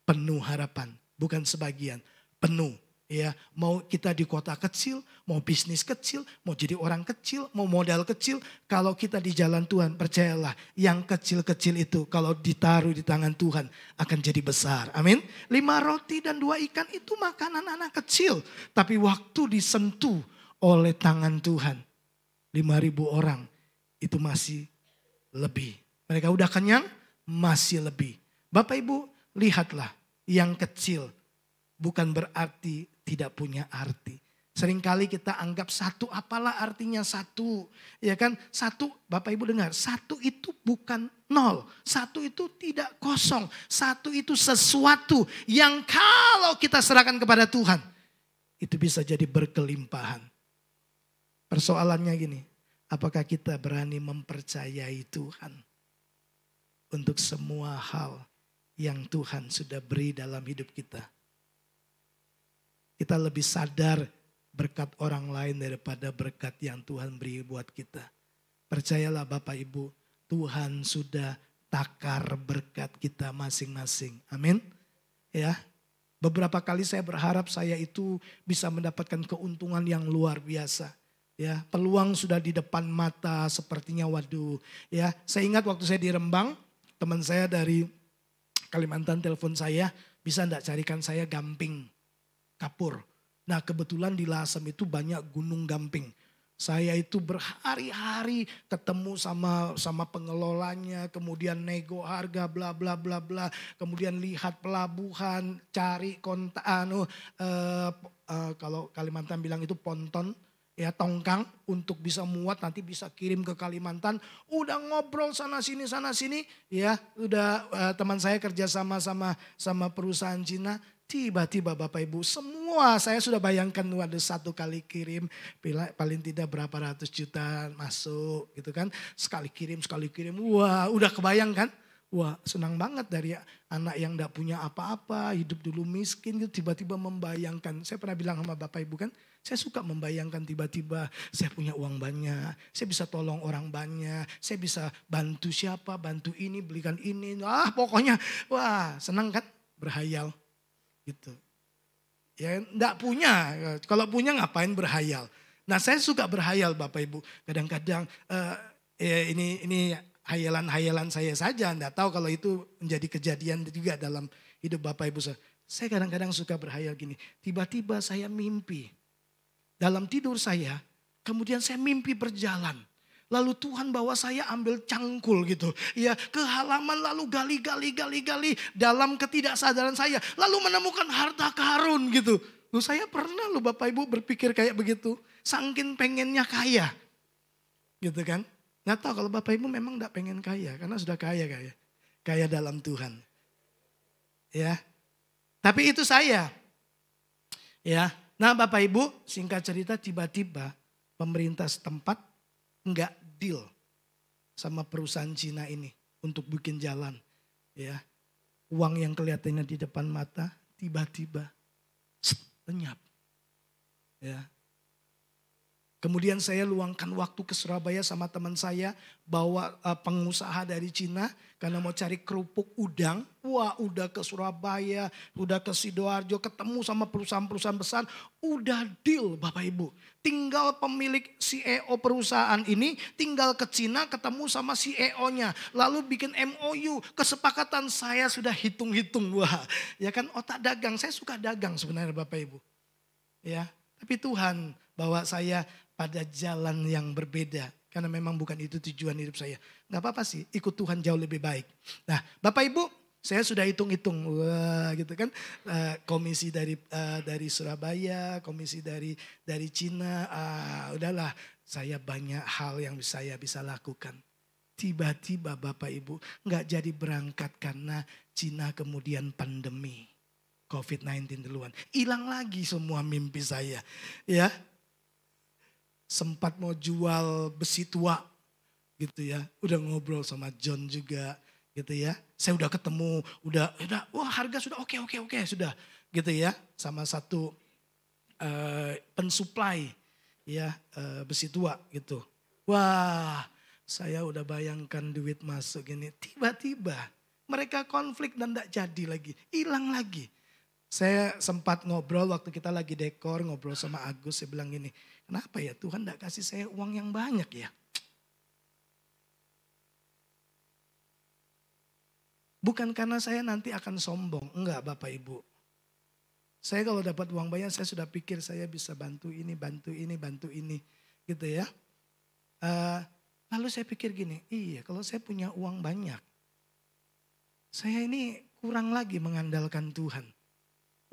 penuh harapan, bukan sebagian, penuh. Ya, mau kita di kota kecil, mau bisnis kecil, mau jadi orang kecil, mau modal kecil, kalau kita di jalan Tuhan, percayalah, yang kecil-kecil itu kalau ditaruh di tangan Tuhan akan jadi besar. Amin. 5 roti dan 2 ikan itu makanan anak kecil, tapi waktu disentuh oleh tangan Tuhan, 5.000 orang itu masih lebih. Mereka udah kenyang, masih lebih. Bapak Ibu, lihatlah yang kecil bukan berarti tidak punya arti. Seringkali kita anggap satu, apalah artinya satu. Ya kan, satu, Bapak Ibu dengar, satu itu bukan nol. Satu itu tidak kosong. Satu itu sesuatu yang kalau kita serahkan kepada Tuhan, itu bisa jadi berkelimpahan. Persoalannya gini, apakah kita berani mempercayai Tuhan untuk semua hal yang Tuhan sudah beri dalam hidup kita? Kita lebih sadar berkat orang lain daripada berkat yang Tuhan beri buat kita. Percayalah Bapak Ibu, Tuhan sudah takar berkat kita masing-masing. Amin. Ya. Beberapa kali saya berharap saya itu bisa mendapatkan keuntungan yang luar biasa. Ya, peluang sudah di depan mata sepertinya waduh. Ya, saya ingat waktu saya di Rembang, teman saya dari Kalimantan telepon saya, bisa enggak carikan saya gamping kapur. Nah, kebetulan di Lasem itu banyak gunung gamping. Saya itu berhari-hari ketemu sama pengelolanya, kemudian nego harga bla bla bla bla, kemudian lihat pelabuhan, cari kontak kalau Kalimantan bilang itu ponton. Ya, tongkang untuk bisa muat nanti bisa kirim ke Kalimantan. Udah ngobrol sana sini ya. Udah teman saya kerja sama perusahaan Cina. Tiba-tiba Bapak Ibu semua saya sudah bayangkan ada 1 kali kirim paling tidak berapa ratus juta masuk gitu kan. Sekali kirim. Wah, udah kebayang kan? Wah, senang banget dari anak yang gak punya apa-apa, hidup dulu miskin gitu, tiba-tiba membayangkan. Saya pernah bilang sama Bapak Ibu kan, saya suka membayangkan tiba-tiba saya punya uang banyak, saya bisa tolong orang banyak, saya bisa bantu siapa, bantu ini, belikan ini. Pokoknya, wah senang kan, berhayal gitu. Ya gak punya, kalau punya ngapain berhayal. Nah saya suka berhayal Bapak Ibu, kadang-kadang ini hayalan-hayalan saya saja, enggak tahu kalau itu menjadi kejadian juga dalam hidup Bapak Ibu. Saya kadang-kadang suka berhayal gini, tiba-tiba saya mimpi. Dalam tidur saya, kemudian saya mimpi berjalan. Lalu Tuhan bawa saya ambil cangkul gitu. Ya, ke halaman lalu gali dalam ketidaksadaran saya. Lalu menemukan harta karun gitu. Loh saya pernah loh Bapak Ibu berpikir kayak begitu. Saking pengennya kaya. Gitu kan. Nggak tahu kalau Bapak Ibu memang nggak pengen kaya. Karena sudah kaya. Kaya dalam Tuhan. Ya. Tapi itu saya. Ya. Nah Bapak Ibu singkat cerita tiba-tiba pemerintah setempat nggak deal sama perusahaan Cina ini untuk bikin jalan. Ya. Uang yang kelihatannya di depan mata tiba-tiba lenyap. Ya. Kemudian saya luangkan waktu ke Surabaya sama teman saya, bawa pengusaha dari Cina karena mau cari kerupuk udang. Wah udah ke Surabaya, udah ke Sidoarjo, ketemu sama perusahaan-perusahaan besar. Udah deal Bapak Ibu. Tinggal pemilik CEO perusahaan ini tinggal ke Cina ketemu sama CEO-nya. Lalu bikin MOU, kesepakatan saya sudah hitung-hitung. Wah ya kan otak dagang, saya suka dagang sebenarnya Bapak Ibu. Ya, tapi Tuhan bawa saya pada jalan yang berbeda. Karena memang bukan itu tujuan hidup saya. Gak apa-apa sih, ikut Tuhan jauh lebih baik. Nah, Bapak Ibu, saya sudah hitung-hitung, wah gitu kan. Komisi dari Surabaya, komisi dari Cina, udahlah. Saya banyak hal yang saya bisa lakukan. Tiba-tiba Bapak Ibu gak jadi berangkat karena Cina kemudian pandemi. COVID-19 duluan. Hilang lagi semua mimpi saya. Ya, sempat mau jual besi tua gitu ya. Udah ngobrol sama John juga gitu ya. Saya udah ketemu, udah wah harga sudah oke sudah gitu ya. Sama satu pensuplai ya besi tua gitu. Wah, saya udah bayangkan duit masuk gini. Tiba-tiba mereka konflik dan tidak jadi lagi. Hilang lagi. Saya sempat ngobrol waktu kita lagi dekor, ngobrol sama Agus. Saya bilang gini, kenapa ya Tuhan tidak kasih saya uang yang banyak ya? Bukan karena saya nanti akan sombong. Enggak Bapak Ibu. Saya kalau dapat uang banyak saya sudah pikir saya bisa bantu ini. Gitu ya. Lalu saya pikir gini, iya kalau saya punya uang banyak. Saya ini kurang lagi mengandalkan Tuhan.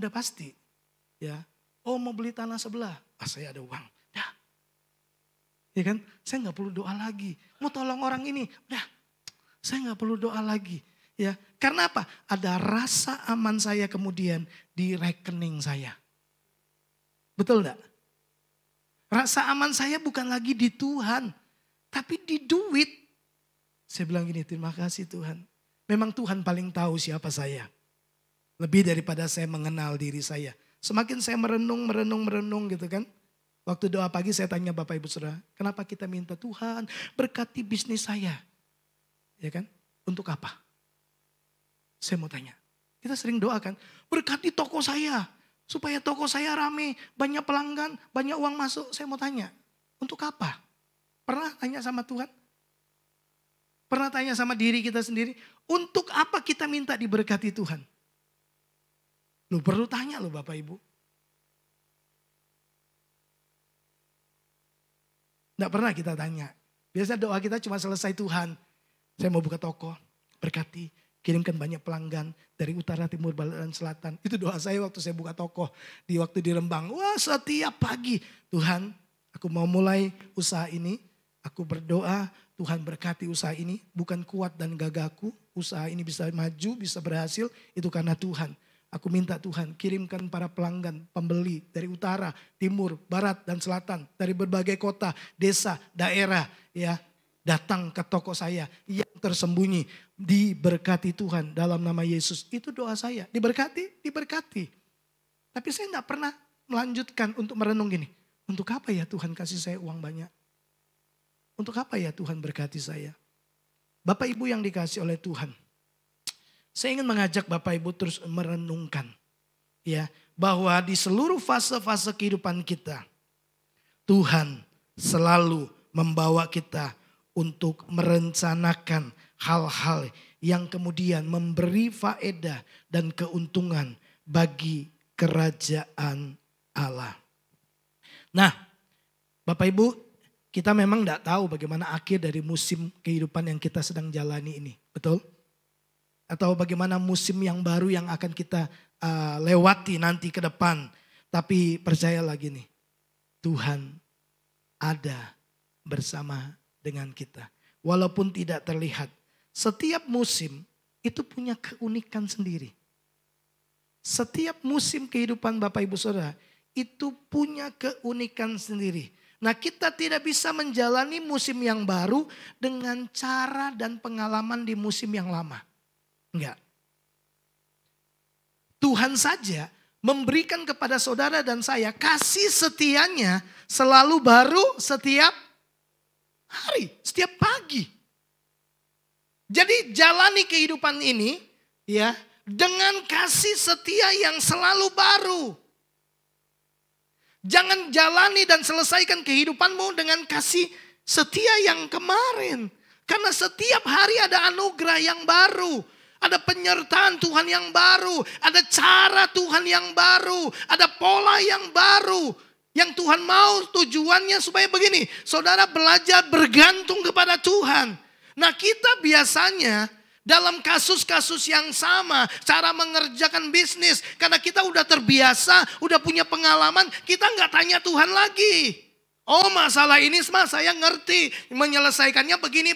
Udah pasti. Ya. Oh mau beli tanah sebelah. Saya ada uang. Dah. Ya kan? Saya gak perlu doa lagi. Mau tolong orang ini. Udah. Saya gak perlu doa lagi. Ya. Karena apa? Ada rasa aman saya kemudian di rekening saya. Betul gak? Rasa aman saya bukan lagi di Tuhan. Tapi di duit. Saya bilang gini, terima kasih Tuhan. Memang Tuhan paling tahu siapa saya. Lebih daripada saya mengenal diri saya. Semakin saya merenung gitu kan. Waktu doa pagi saya tanya Bapak Ibu Saudara. Kenapa kita minta Tuhan berkati bisnis saya. Ya kan? Untuk apa? Saya mau tanya. Kita sering doakan. Berkati toko saya. Supaya toko saya rame. Banyak pelanggan. Banyak uang masuk. Saya mau tanya. Untuk apa? Pernah tanya sama Tuhan? Pernah tanya sama diri kita sendiri? Untuk apa kita minta diberkati Tuhan? Lu perlu tanya loh Bapak Ibu. Nggak pernah kita tanya. Biasa doa kita cuma selesai Tuhan. Saya mau buka toko, berkati, kirimkan banyak pelanggan dari utara, timur, barat, dan selatan. Itu doa saya waktu saya buka toko. Waktu di Rembang. Wah setiap pagi. Tuhan aku mau mulai usaha ini. Aku berdoa Tuhan berkati usaha ini. Bukan kuat dan gagahku. Usaha ini bisa maju, bisa berhasil. Itu karena Tuhan. Aku minta Tuhan kirimkan para pelanggan, pembeli dari utara, timur, barat, dan selatan. Dari berbagai kota, desa, daerah. Ya, datang ke toko saya yang tersembunyi. Diberkati Tuhan dalam nama Yesus. Itu doa saya. Diberkati, diberkati. Tapi saya tidak pernah melanjutkan untuk merenung gini. Untuk apa ya Tuhan kasih saya uang banyak? Untuk apa ya Tuhan berkati saya? Bapak Ibu yang dikasih oleh Tuhan. Saya ingin mengajak Bapak Ibu terus merenungkan. Ya, bahwa di seluruh fase-fase kehidupan kita. Tuhan selalu membawa kita untuk merencanakan hal-hal yang kemudian memberi faedah dan keuntungan bagi kerajaan Allah. Nah, Bapak Ibu, kita memang tidak tahu bagaimana akhir dari musim kehidupan yang kita sedang jalani ini. Betul? Atau bagaimana musim yang baru yang akan kita lewati nanti ke depan. Tapi percayalah gini, Tuhan ada bersama dengan kita. Walaupun tidak terlihat, setiap musim itu punya keunikan sendiri. Setiap musim kehidupan Bapak Ibu Saudara itu punya keunikan sendiri. Nah kita tidak bisa menjalani musim yang baru dengan cara dan pengalaman di musim yang lama. Enggak. Tuhan saja memberikan kepada saudara dan saya kasih setianya selalu baru setiap hari, setiap pagi. Jadi jalani kehidupan ini ya dengan kasih setia yang selalu baru. Jangan jalani dan selesaikan kehidupanmu dengan kasih setia yang kemarin. Karena setiap hari ada anugerah yang baru. Ada penyertaan Tuhan yang baru. Ada cara Tuhan yang baru. Ada pola yang baru. Yang Tuhan mau tujuannya supaya begini. Saudara belajar bergantung kepada Tuhan. Nah kita biasanya dalam kasus-kasus yang sama. Cara mengerjakan bisnis. Karena kita udah terbiasa, udah punya pengalaman. Kita nggak tanya Tuhan lagi. Oh masalah ini saya ngerti. Menyelesaikannya begini.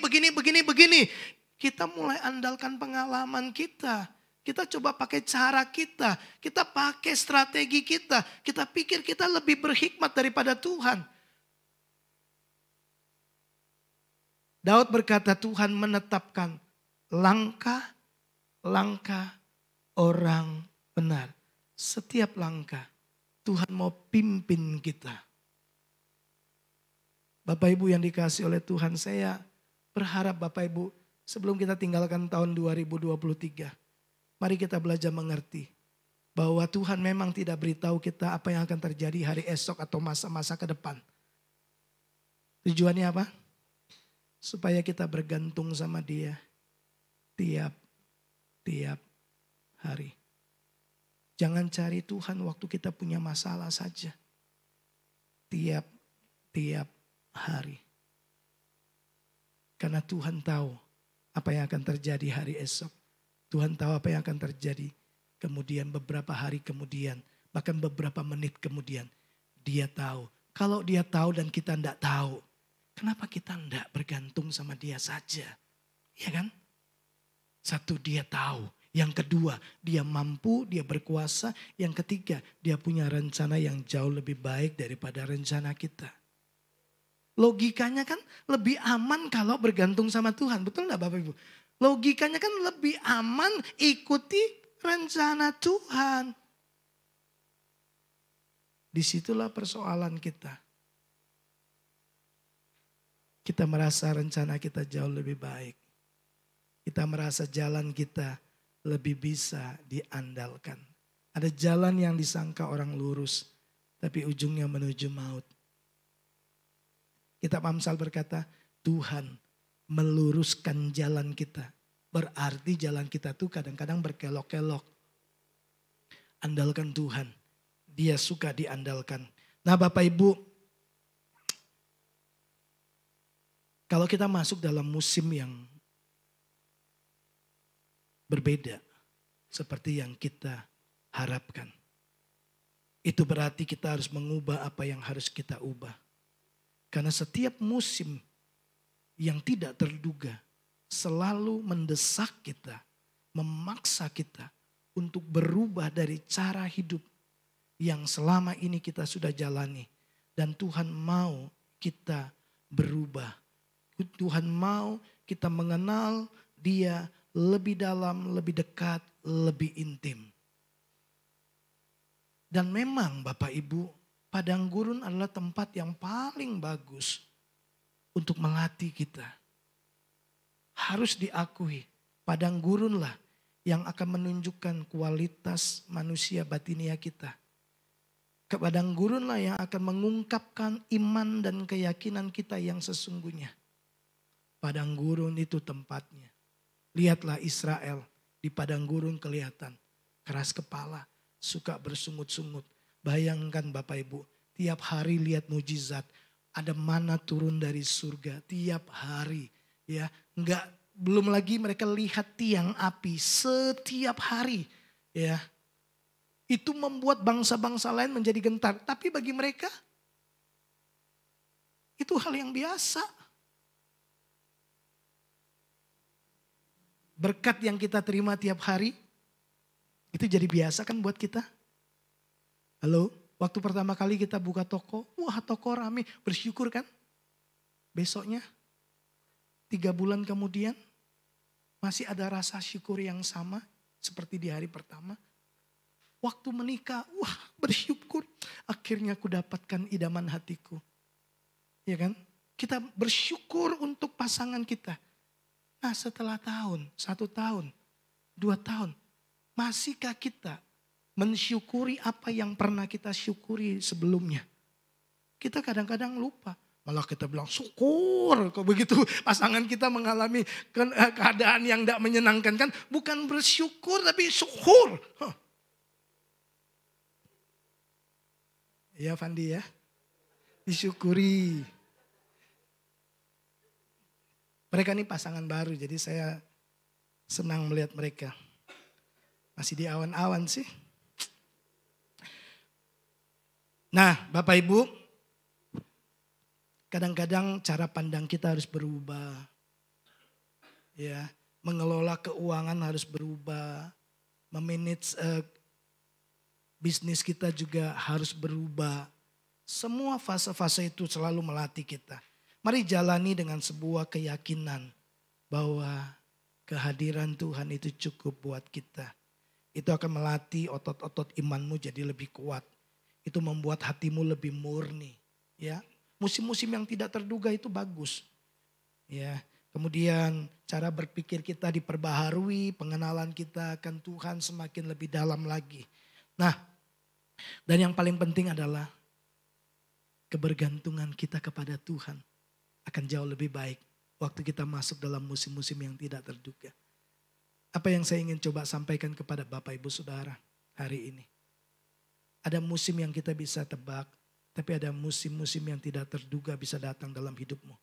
Kita mulai andalkan pengalaman kita. Kita coba pakai cara kita. Kita pakai strategi kita. Kita pikir kita lebih berhikmat daripada Tuhan. Daud berkata Tuhan menetapkan langkah-langkah orang benar. Setiap langkah Tuhan mau pimpin kita. Bapak Ibu yang dikasihi oleh Tuhan, saya berharap Bapak Ibu sebelum kita tinggalkan tahun 2023. Mari kita belajar mengerti bahwa Tuhan memang tidak beritahu kita apa yang akan terjadi hari esok atau masa-masa ke depan. Tujuannya apa? Supaya kita bergantung sama Dia tiap hari. Jangan cari Tuhan waktu kita punya masalah saja. Tiap hari. Karena Tuhan tahu apa yang akan terjadi hari esok. Tuhan tahu apa yang akan terjadi kemudian beberapa hari kemudian. Bahkan beberapa menit kemudian. Dia tahu. Kalau Dia tahu dan kita tidak tahu. Kenapa kita tidak bergantung sama Dia saja? Iya kan? Satu, Dia tahu. Yang kedua, Dia mampu, Dia berkuasa. Yang ketiga, Dia punya rencana yang jauh lebih baik daripada rencana kita. Logikanya kan lebih aman kalau bergantung sama Tuhan. Betul enggak Bapak Ibu? Logikanya kan lebih aman ikuti rencana Tuhan. Disitulah persoalan kita. Kita merasa rencana kita jauh lebih baik. Kita merasa jalan kita lebih bisa diandalkan. Ada jalan yang disangka orang lurus, tapi ujungnya menuju maut. Kitab Amsal berkata, Tuhan meluruskan jalan kita. Berarti jalan kita tuh kadang-kadang berkelok-kelok. Andalkan Tuhan. Dia suka diandalkan. Nah Bapak Ibu, kalau kita masuk dalam musim yang berbeda seperti yang kita harapkan. Itu berarti kita harus mengubah apa yang harus kita ubah. Karena setiap musim yang tidak terduga selalu mendesak kita, memaksa kita untuk berubah dari cara hidup yang selama ini kita sudah jalani. Dan Tuhan mau kita berubah. Tuhan mau kita mengenal Dia lebih dalam, lebih dekat, lebih intim. Dan memang Bapak Ibu, padang gurun adalah tempat yang paling bagus untuk melatih kita. Harus diakui, padang gurunlah yang akan menunjukkan kualitas manusia batinia kita. Padang gurunlah yang akan mengungkapkan iman dan keyakinan kita yang sesungguhnya. Padang gurun itu tempatnya. Lihatlah Israel di padang gurun kelihatan keras kepala, suka bersungut-sungut. Bayangkan Bapak Ibu, tiap hari lihat mujizat, ada mana turun dari surga tiap hari, ya. Belum lagi mereka lihat tiang api setiap hari, ya. Itu membuat bangsa-bangsa lain menjadi gentar, tapi bagi mereka itu hal yang biasa. Berkat yang kita terima tiap hari, itu jadi biasa kan buat kita. Halo, waktu pertama kali kita buka toko, wah toko rame, bersyukur kan? Besoknya, 3 bulan kemudian, masih ada rasa syukur yang sama seperti di hari pertama. Waktu menikah, wah bersyukur, akhirnya aku dapatkan idaman hatiku. Ya kan? Kita bersyukur untuk pasangan kita. Nah setelah tahun, 1 tahun, 2 tahun, masihkah kita mensyukuri apa yang pernah kita syukuri sebelumnya? Kita kadang-kadang lupa. Malah kita bilang syukur. Kok begitu pasangan kita mengalami keadaan yang tidak menyenangkan kan. Bukan bersyukur tapi syukur. Ya Fandi ya. Disyukuri. Mereka ini pasangan baru, jadi saya senang melihat mereka. Masih di awan-awan sih. Nah, Bapak Ibu, kadang-kadang cara pandang kita harus berubah. Ya, mengelola keuangan harus berubah. Memanage bisnis kita juga harus berubah. Semua fase-fase itu selalu melatih kita. Mari jalani dengan sebuah keyakinan bahwa kehadiran Tuhan itu cukup buat kita. Itu akan melatih otot-otot imanmu jadi lebih kuat. Itu membuat hatimu lebih murni. Ya, musim-musim yang tidak terduga itu bagus. Ya, kemudian cara berpikir kita diperbaharui, pengenalan kita akan Tuhan semakin lebih dalam lagi. Nah, dan yang paling penting adalah kebergantungan kita kepada Tuhan akan jauh lebih baik waktu kita masuk dalam musim-musim yang tidak terduga. Apa yang saya ingin coba sampaikan kepada Bapak Ibu Saudara hari ini. Ada musim yang kita bisa tebak, tapi ada musim-musim yang tidak terduga bisa datang dalam hidupmu.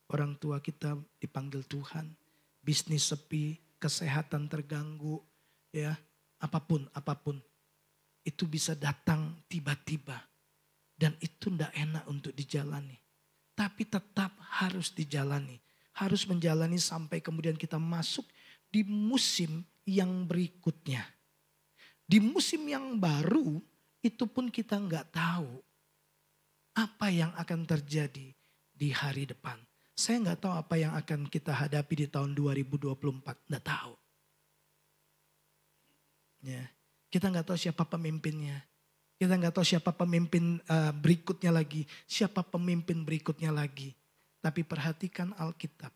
Orang tua kita dipanggil Tuhan, bisnis sepi, kesehatan terganggu, ya, apapun. Itu bisa datang tiba-tiba. Dan itu tidak enak untuk dijalani. Tapi tetap harus dijalani. Harus menjalani sampai kemudian kita masuk di musim yang berikutnya. Di musim yang baru itu pun kita nggak tahu apa yang akan terjadi di hari depan. Saya nggak tahu apa yang akan kita hadapi di tahun 2024. Nggak tahu. Ya, kita nggak tahu siapa pemimpinnya. Kita nggak tahu siapa pemimpin berikutnya lagi. Siapa pemimpin berikutnya lagi. Tapi perhatikan Alkitab.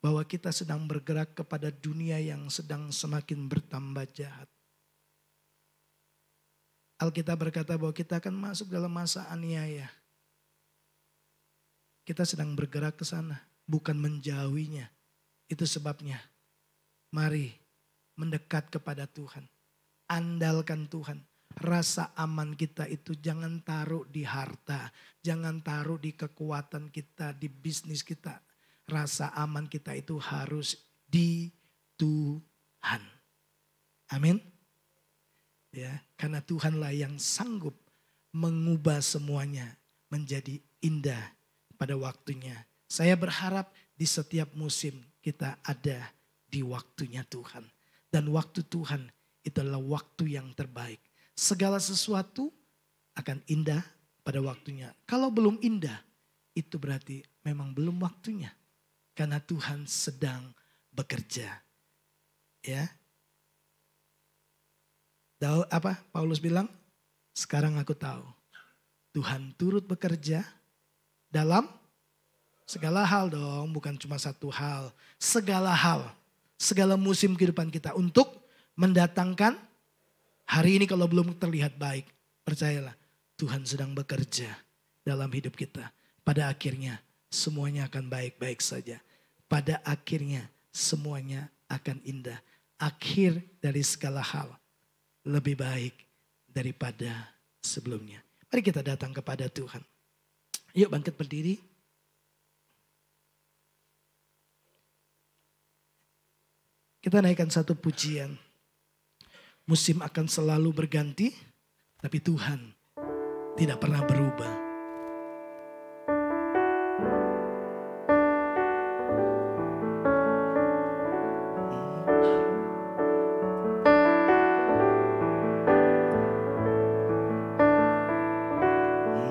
Bahwa kita sedang bergerak kepada dunia yang sedang semakin bertambah jahat. Alkitab berkata bahwa kita akan masuk dalam masa aniaya. Kita sedang bergerak ke sana. Bukan menjauhinya. Itu sebabnya. Mari mendekat kepada Tuhan. Andalkan Tuhan. Rasa aman kita itu jangan taruh di harta. Jangan taruh di kekuatan kita, di bisnis kita. Rasa aman kita itu harus di Tuhan. Amin. Ya, karena Tuhanlah yang sanggup mengubah semuanya menjadi indah pada waktunya. Saya berharap di setiap musim kita ada di waktunya Tuhan. Dan waktu Tuhan itu adalah waktu yang terbaik. Segala sesuatu akan indah pada waktunya. Kalau belum indah, itu berarti memang belum waktunya. Karena Tuhan sedang bekerja. Ya. Tahu apa Paulus bilang? Sekarang aku tahu. Tuhan turut bekerja dalam segala hal dong. Bukan cuma satu hal. Segala hal. Segala musim kehidupan kita. Untuk mendatangkan hari ini kalau belum terlihat baik, percayalah Tuhan sedang bekerja dalam hidup kita. Pada akhirnya semuanya akan baik-baik saja. Pada akhirnya semuanya akan indah. Akhir dari segala hal lebih baik daripada sebelumnya. Mari kita datang kepada Tuhan. Yuk bangkit berdiri. Kita naikkan satu pujian. Musim akan selalu berganti, tapi Tuhan tidak pernah berubah.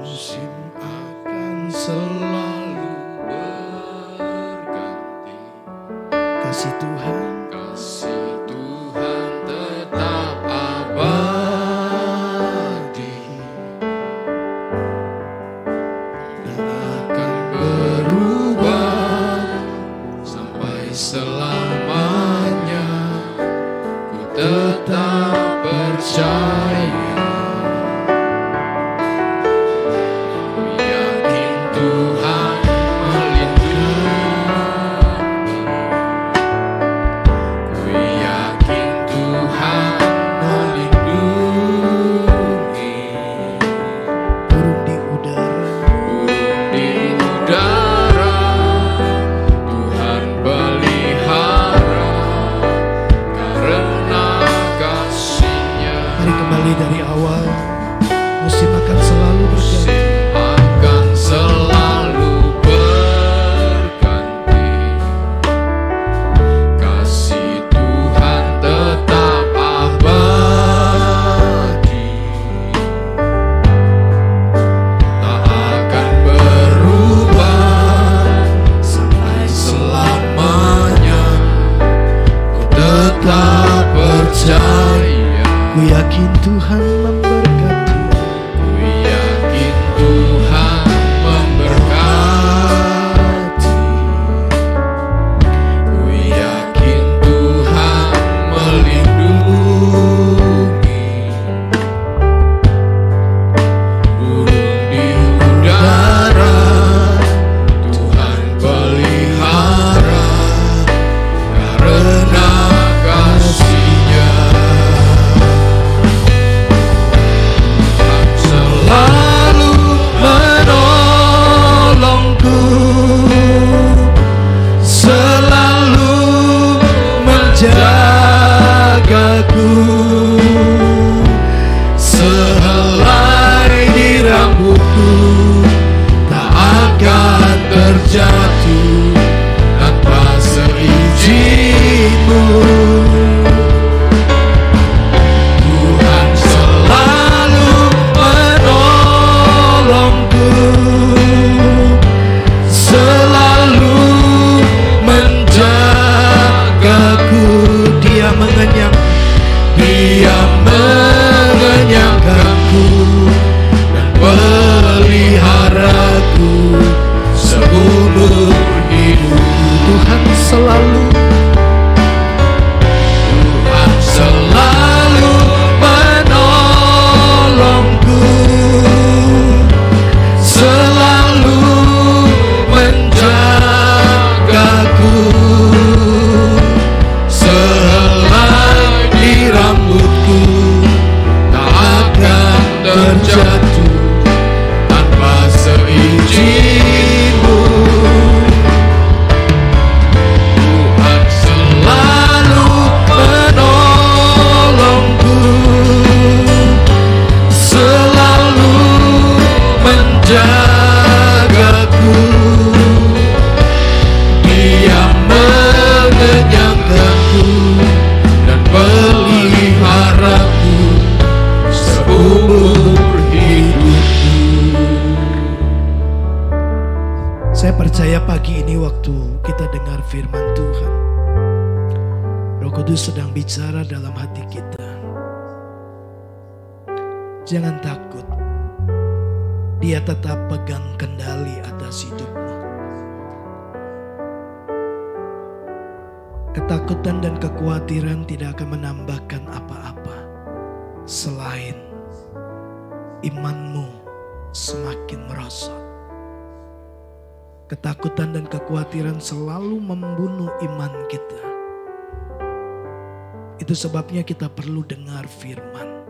Musim akan selalu berganti, kasih Tuhan. Udara Ku yakin Tuhan memberkati. Ku yakin Tuhan memberkati. Ku yakin Tuhan melindungi. Burung di udara Tuhan pelihara karena kasih-Nya. Selalu menolongku, selalu menjagaku, sehelai di rambutku tak akan terjatuh tanpa seizin-Mu. Tuhan selalu menolongku, selalu menjagaku. Dia mengenyang, Dia mengenyangkanku dan peliharaku seumur hidup. Tuhan selalu, Tuhan selalu menolongku, selalu menjagaku, sehelai di rambutku tak akan terjatuh tanpa seizin-Mu. Tuhan selalu menolongku, selalu menjagaku, Dia mengenyangkanku dan peliharaku seumur hidupku. saya percaya pagi ini waktu kita dengar firman Tuhan, Roh Kudus sedang bicara dalam hati kita. Jangan takut, Dia tetap pegang kendali atas hidupmu. Ketakutan dan kekhawatiran tidak akan menambahkan apa-apa selain imanmu semakin merosot. Ketakutan dan kekhawatiran selalu membunuh iman kita. Itu sebabnya kita perlu dengar firman.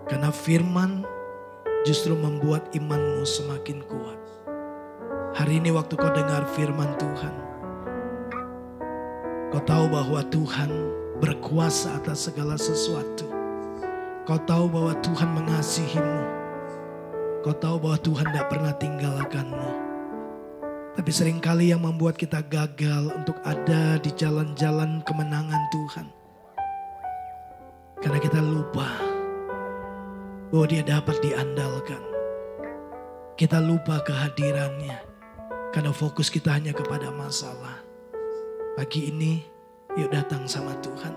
Karena firman justru membuat imanmu semakin kuat. Hari ini waktu kau dengar firman Tuhan, kau tahu bahwa Tuhan berkuasa atas segala sesuatu. Kau tahu bahwa Tuhan mengasihimu. Kau tahu bahwa Tuhan tidak pernah tinggalkanmu. Tapi seringkali yang membuat kita gagal untuk ada di jalan-jalan kemenangan Tuhan, karena kita lupa bahwa Dia dapat diandalkan. Kita lupa kehadirannya karena fokus kita hanya kepada masalah. Pagi ini yuk datang sama Tuhan.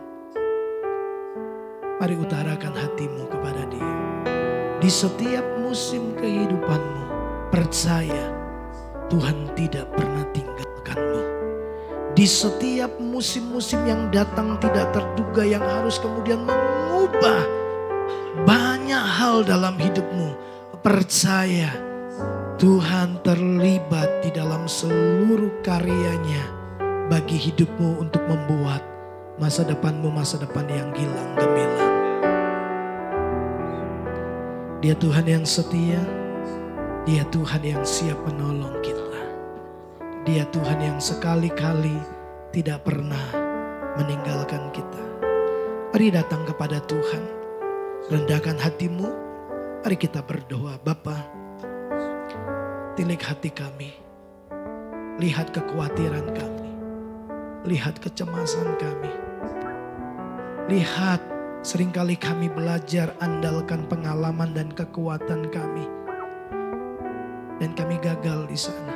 Mari utarakan hatimu kepada Dia. Di setiap musim kehidupanmu, percaya Tuhan tidak pernah tinggalkanmu. Di setiap musim-musim yang datang tidak terduga yang harus kemudian mengubah banyak hal dalam hidupmu, percaya Tuhan terlibat di dalam seluruh karyanya bagi hidupmu untuk membuat masa depanmu masa depan yang gilang gemilang. Dia Tuhan yang setia, Dia Tuhan yang siap menolong kita. Dia Tuhan yang sekali-kali tidak pernah meninggalkan kita. Mari datang kepada Tuhan, rendahkan hatimu, mari kita berdoa. Bapa, tilik hati kami, lihat kekhawatiran kami, lihat kecemasan kami, lihat seringkali kami belajar andalkan pengalaman dan kekuatan kami. Dan kami gagal di sana.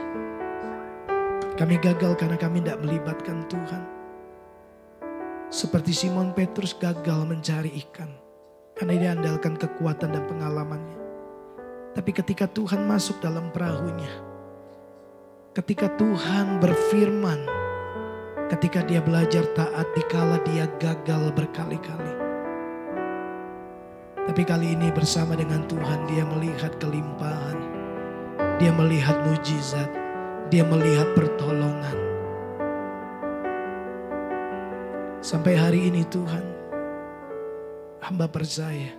Kami gagal karena kami tidak melibatkan Tuhan. Seperti Simon Petrus gagal mencari ikan. karena dia andalkan kekuatan dan pengalamannya. Tapi ketika Tuhan masuk dalam perahunya, ketika Tuhan berfirman, ketika dia belajar taat dikala dia gagal berkali-kali. Tapi kali ini bersama dengan Tuhan dia melihat kelimpahan, dia melihat mujizat, dia melihat pertolongan. Sampai hari ini Tuhan, hamba percaya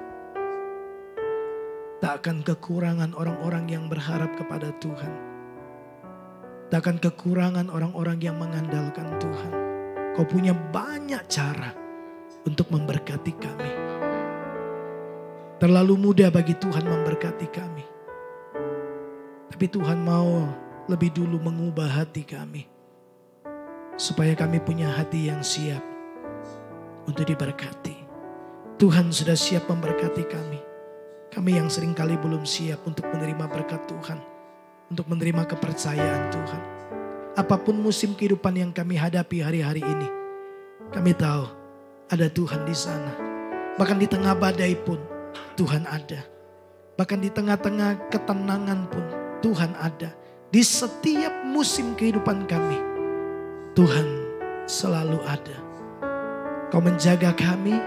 tak akan kekurangan orang-orang yang berharap kepada Tuhan. Tak akan kekurangan orang-orang yang mengandalkan Tuhan. Kau punya banyak cara untuk memberkati kami. Terlalu mudah bagi Tuhan memberkati kami. Tapi Tuhan mau lebih dulu mengubah hati kami. Supaya kami punya hati yang siap untuk diberkati. Tuhan sudah siap memberkati kami. Kami yang seringkali belum siap untuk menerima berkat Tuhan. Untuk menerima kepercayaan Tuhan. Apapun musim kehidupan yang kami hadapi hari-hari ini, kami tahu ada Tuhan di sana. Bahkan di tengah badai pun Tuhan ada. Bahkan di tengah-tengah ketenangan pun Tuhan ada. Di setiap musim kehidupan kami, Tuhan selalu ada. Kau menjaga kami,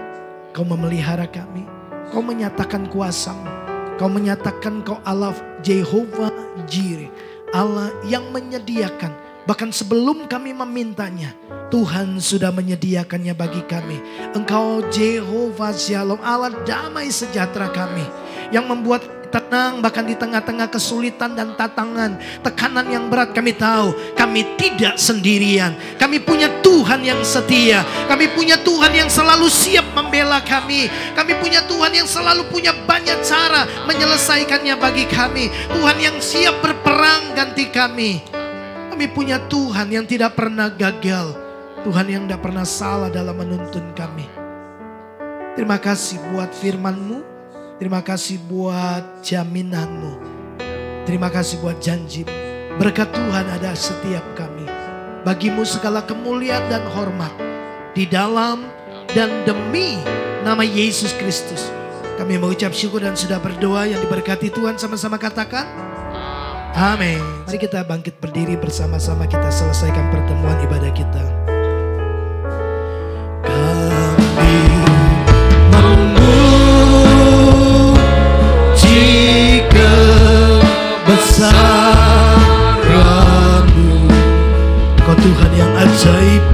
Kau memelihara kami, Kau menyatakan kuasa-Mu. Kau menyatakan Kau Allah Jehovah Jireh, Allah yang menyediakan. Bahkan sebelum kami memintanya, Tuhan sudah menyediakannya bagi kami. Engkau Jehovah Shalom, Allah damai sejahtera kami. Yang membuat tenang bahkan di tengah-tengah kesulitan dan tantangan, tekanan yang berat. Kami tahu kami tidak sendirian. Kami punya Tuhan yang setia. Kami punya Tuhan yang selalu siap membela kami. Kami punya Tuhan yang selalu punya banyak cara menyelesaikannya bagi kami. Tuhan yang siap berperang ganti kami. Kami punya Tuhan yang tidak pernah gagal. Tuhan yang tidak pernah salah dalam menuntun kami. Terima kasih buat firman-Mu. Terima kasih buat jaminan-Mu. Terima kasih buat janji-Mu. Berkat Tuhan ada setiap kami. Bagi-Mu segala kemuliaan dan hormat. Di dalam dan demi nama Yesus Kristus. Kami mengucap syukur dan sudah berdoa yang diberkati Tuhan. Sama-sama katakan amin. Mari kita bangkit berdiri bersama-sama, kita selesaikan pertemuan ibadah kita. Kami memuji kebesaran-Mu. Kau Tuhan yang ajaib,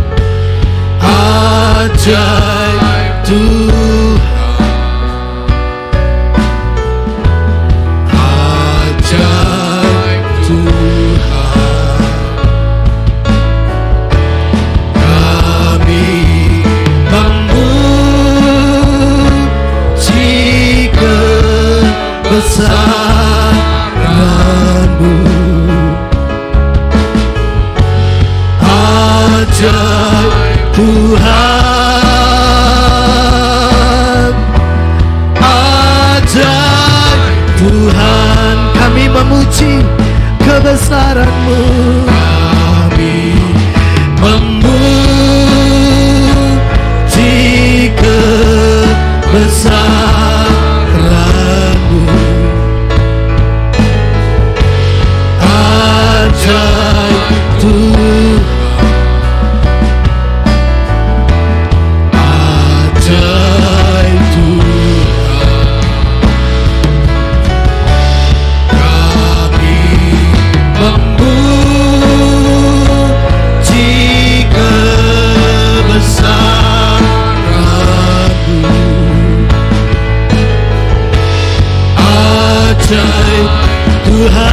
ajaib Tuhan. Kebesaran-Mu, ajaib Tuhan, ajaib Tuhan. Kami memuji kebesaran-Mu, kami memuji kebesaran-Mu. Ajaib Tuhan, ajaib Tuhan. Kami memuji kebesaran-Mu. Ajaib Tuhan,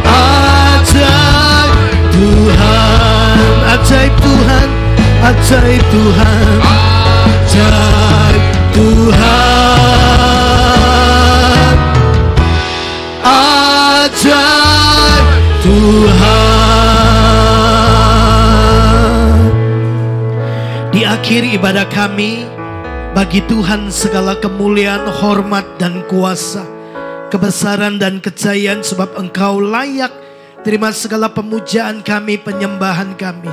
ajaib Tuhan, ajaib Tuhan, ajaib Tuhan, ajaib Tuhan, ajaib Tuhan. Di akhir ibadah kami, bagi Tuhan segala kemuliaan, hormat dan kuasa, kebesaran dan kejayaan, sebab Engkau layak. Terima segala pemujaan kami, penyembahan kami.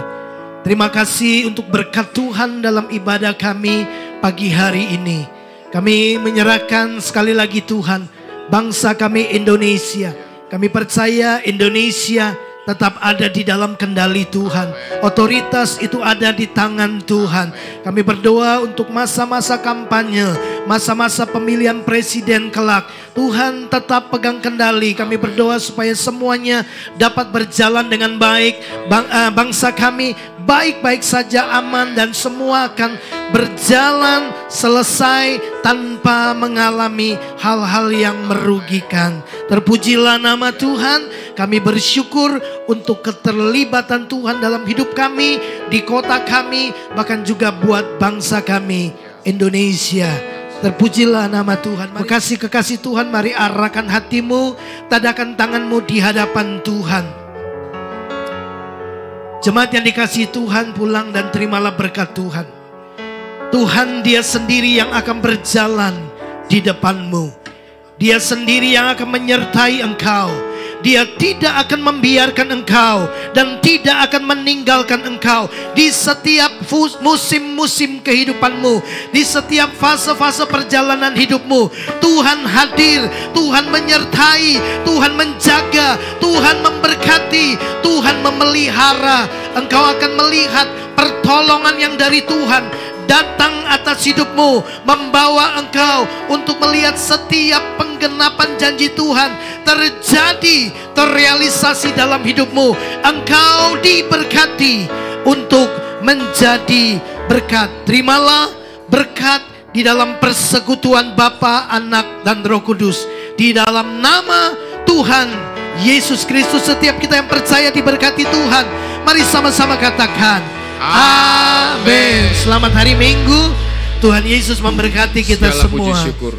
Terima kasih untuk berkat Tuhan dalam ibadah kami pagi hari ini. Kami menyerahkan sekali lagi Tuhan bangsa kami Indonesia. Kami percaya Indonesia tetap ada di dalam kendali Tuhan. Otoritas itu ada di tangan Tuhan. Kami berdoa untuk masa-masa kampanye, masa-masa pemilihan presiden kelak. Tuhan tetap pegang kendali. Kami berdoa supaya semuanya dapat berjalan dengan baik. Bangsa kami baik-baik saja, aman, dan semua akan berjalan selesai tanpa mengalami hal-hal yang merugikan. Terpujilah nama Tuhan. Kami bersyukur untuk keterlibatan Tuhan dalam hidup kami, di kota kami, bahkan juga buat bangsa kami Indonesia. Terpujilah nama Tuhan. Kekasih-kekasih Tuhan, mari arahkan hatimu, tadakan tanganmu di hadapan Tuhan. Jemaat yang dikasihi Tuhan, pulang dan terimalah berkat Tuhan. Tuhan Dia sendiri yang akan berjalan di depanmu. Dia sendiri yang akan menyertai engkau. Dia tidak akan membiarkan engkau dan tidak akan meninggalkan engkau di setiap musim-musim kehidupanmu, di setiap fase-fase perjalanan hidupmu. Tuhan hadir, Tuhan menyertai, Tuhan menjaga, Tuhan memberkati, Tuhan memelihara. Engkau akan melihat pertolongan yang dari Tuhan datang atas hidupmu, membawa engkau untuk melihat setiap penggenapan janji Tuhan terjadi, terrealisasi dalam hidupmu. Engkau diberkati untuk menjadi berkat. Terimalah berkat di dalam persekutuan Bapa, Anak, dan Roh Kudus. Di dalam nama Tuhan Yesus Kristus, setiap kita yang percaya diberkati Tuhan. Mari sama-sama katakan amin. Selamat hari Minggu. Tuhan Yesus memberkati kita Segala puji semua. syukur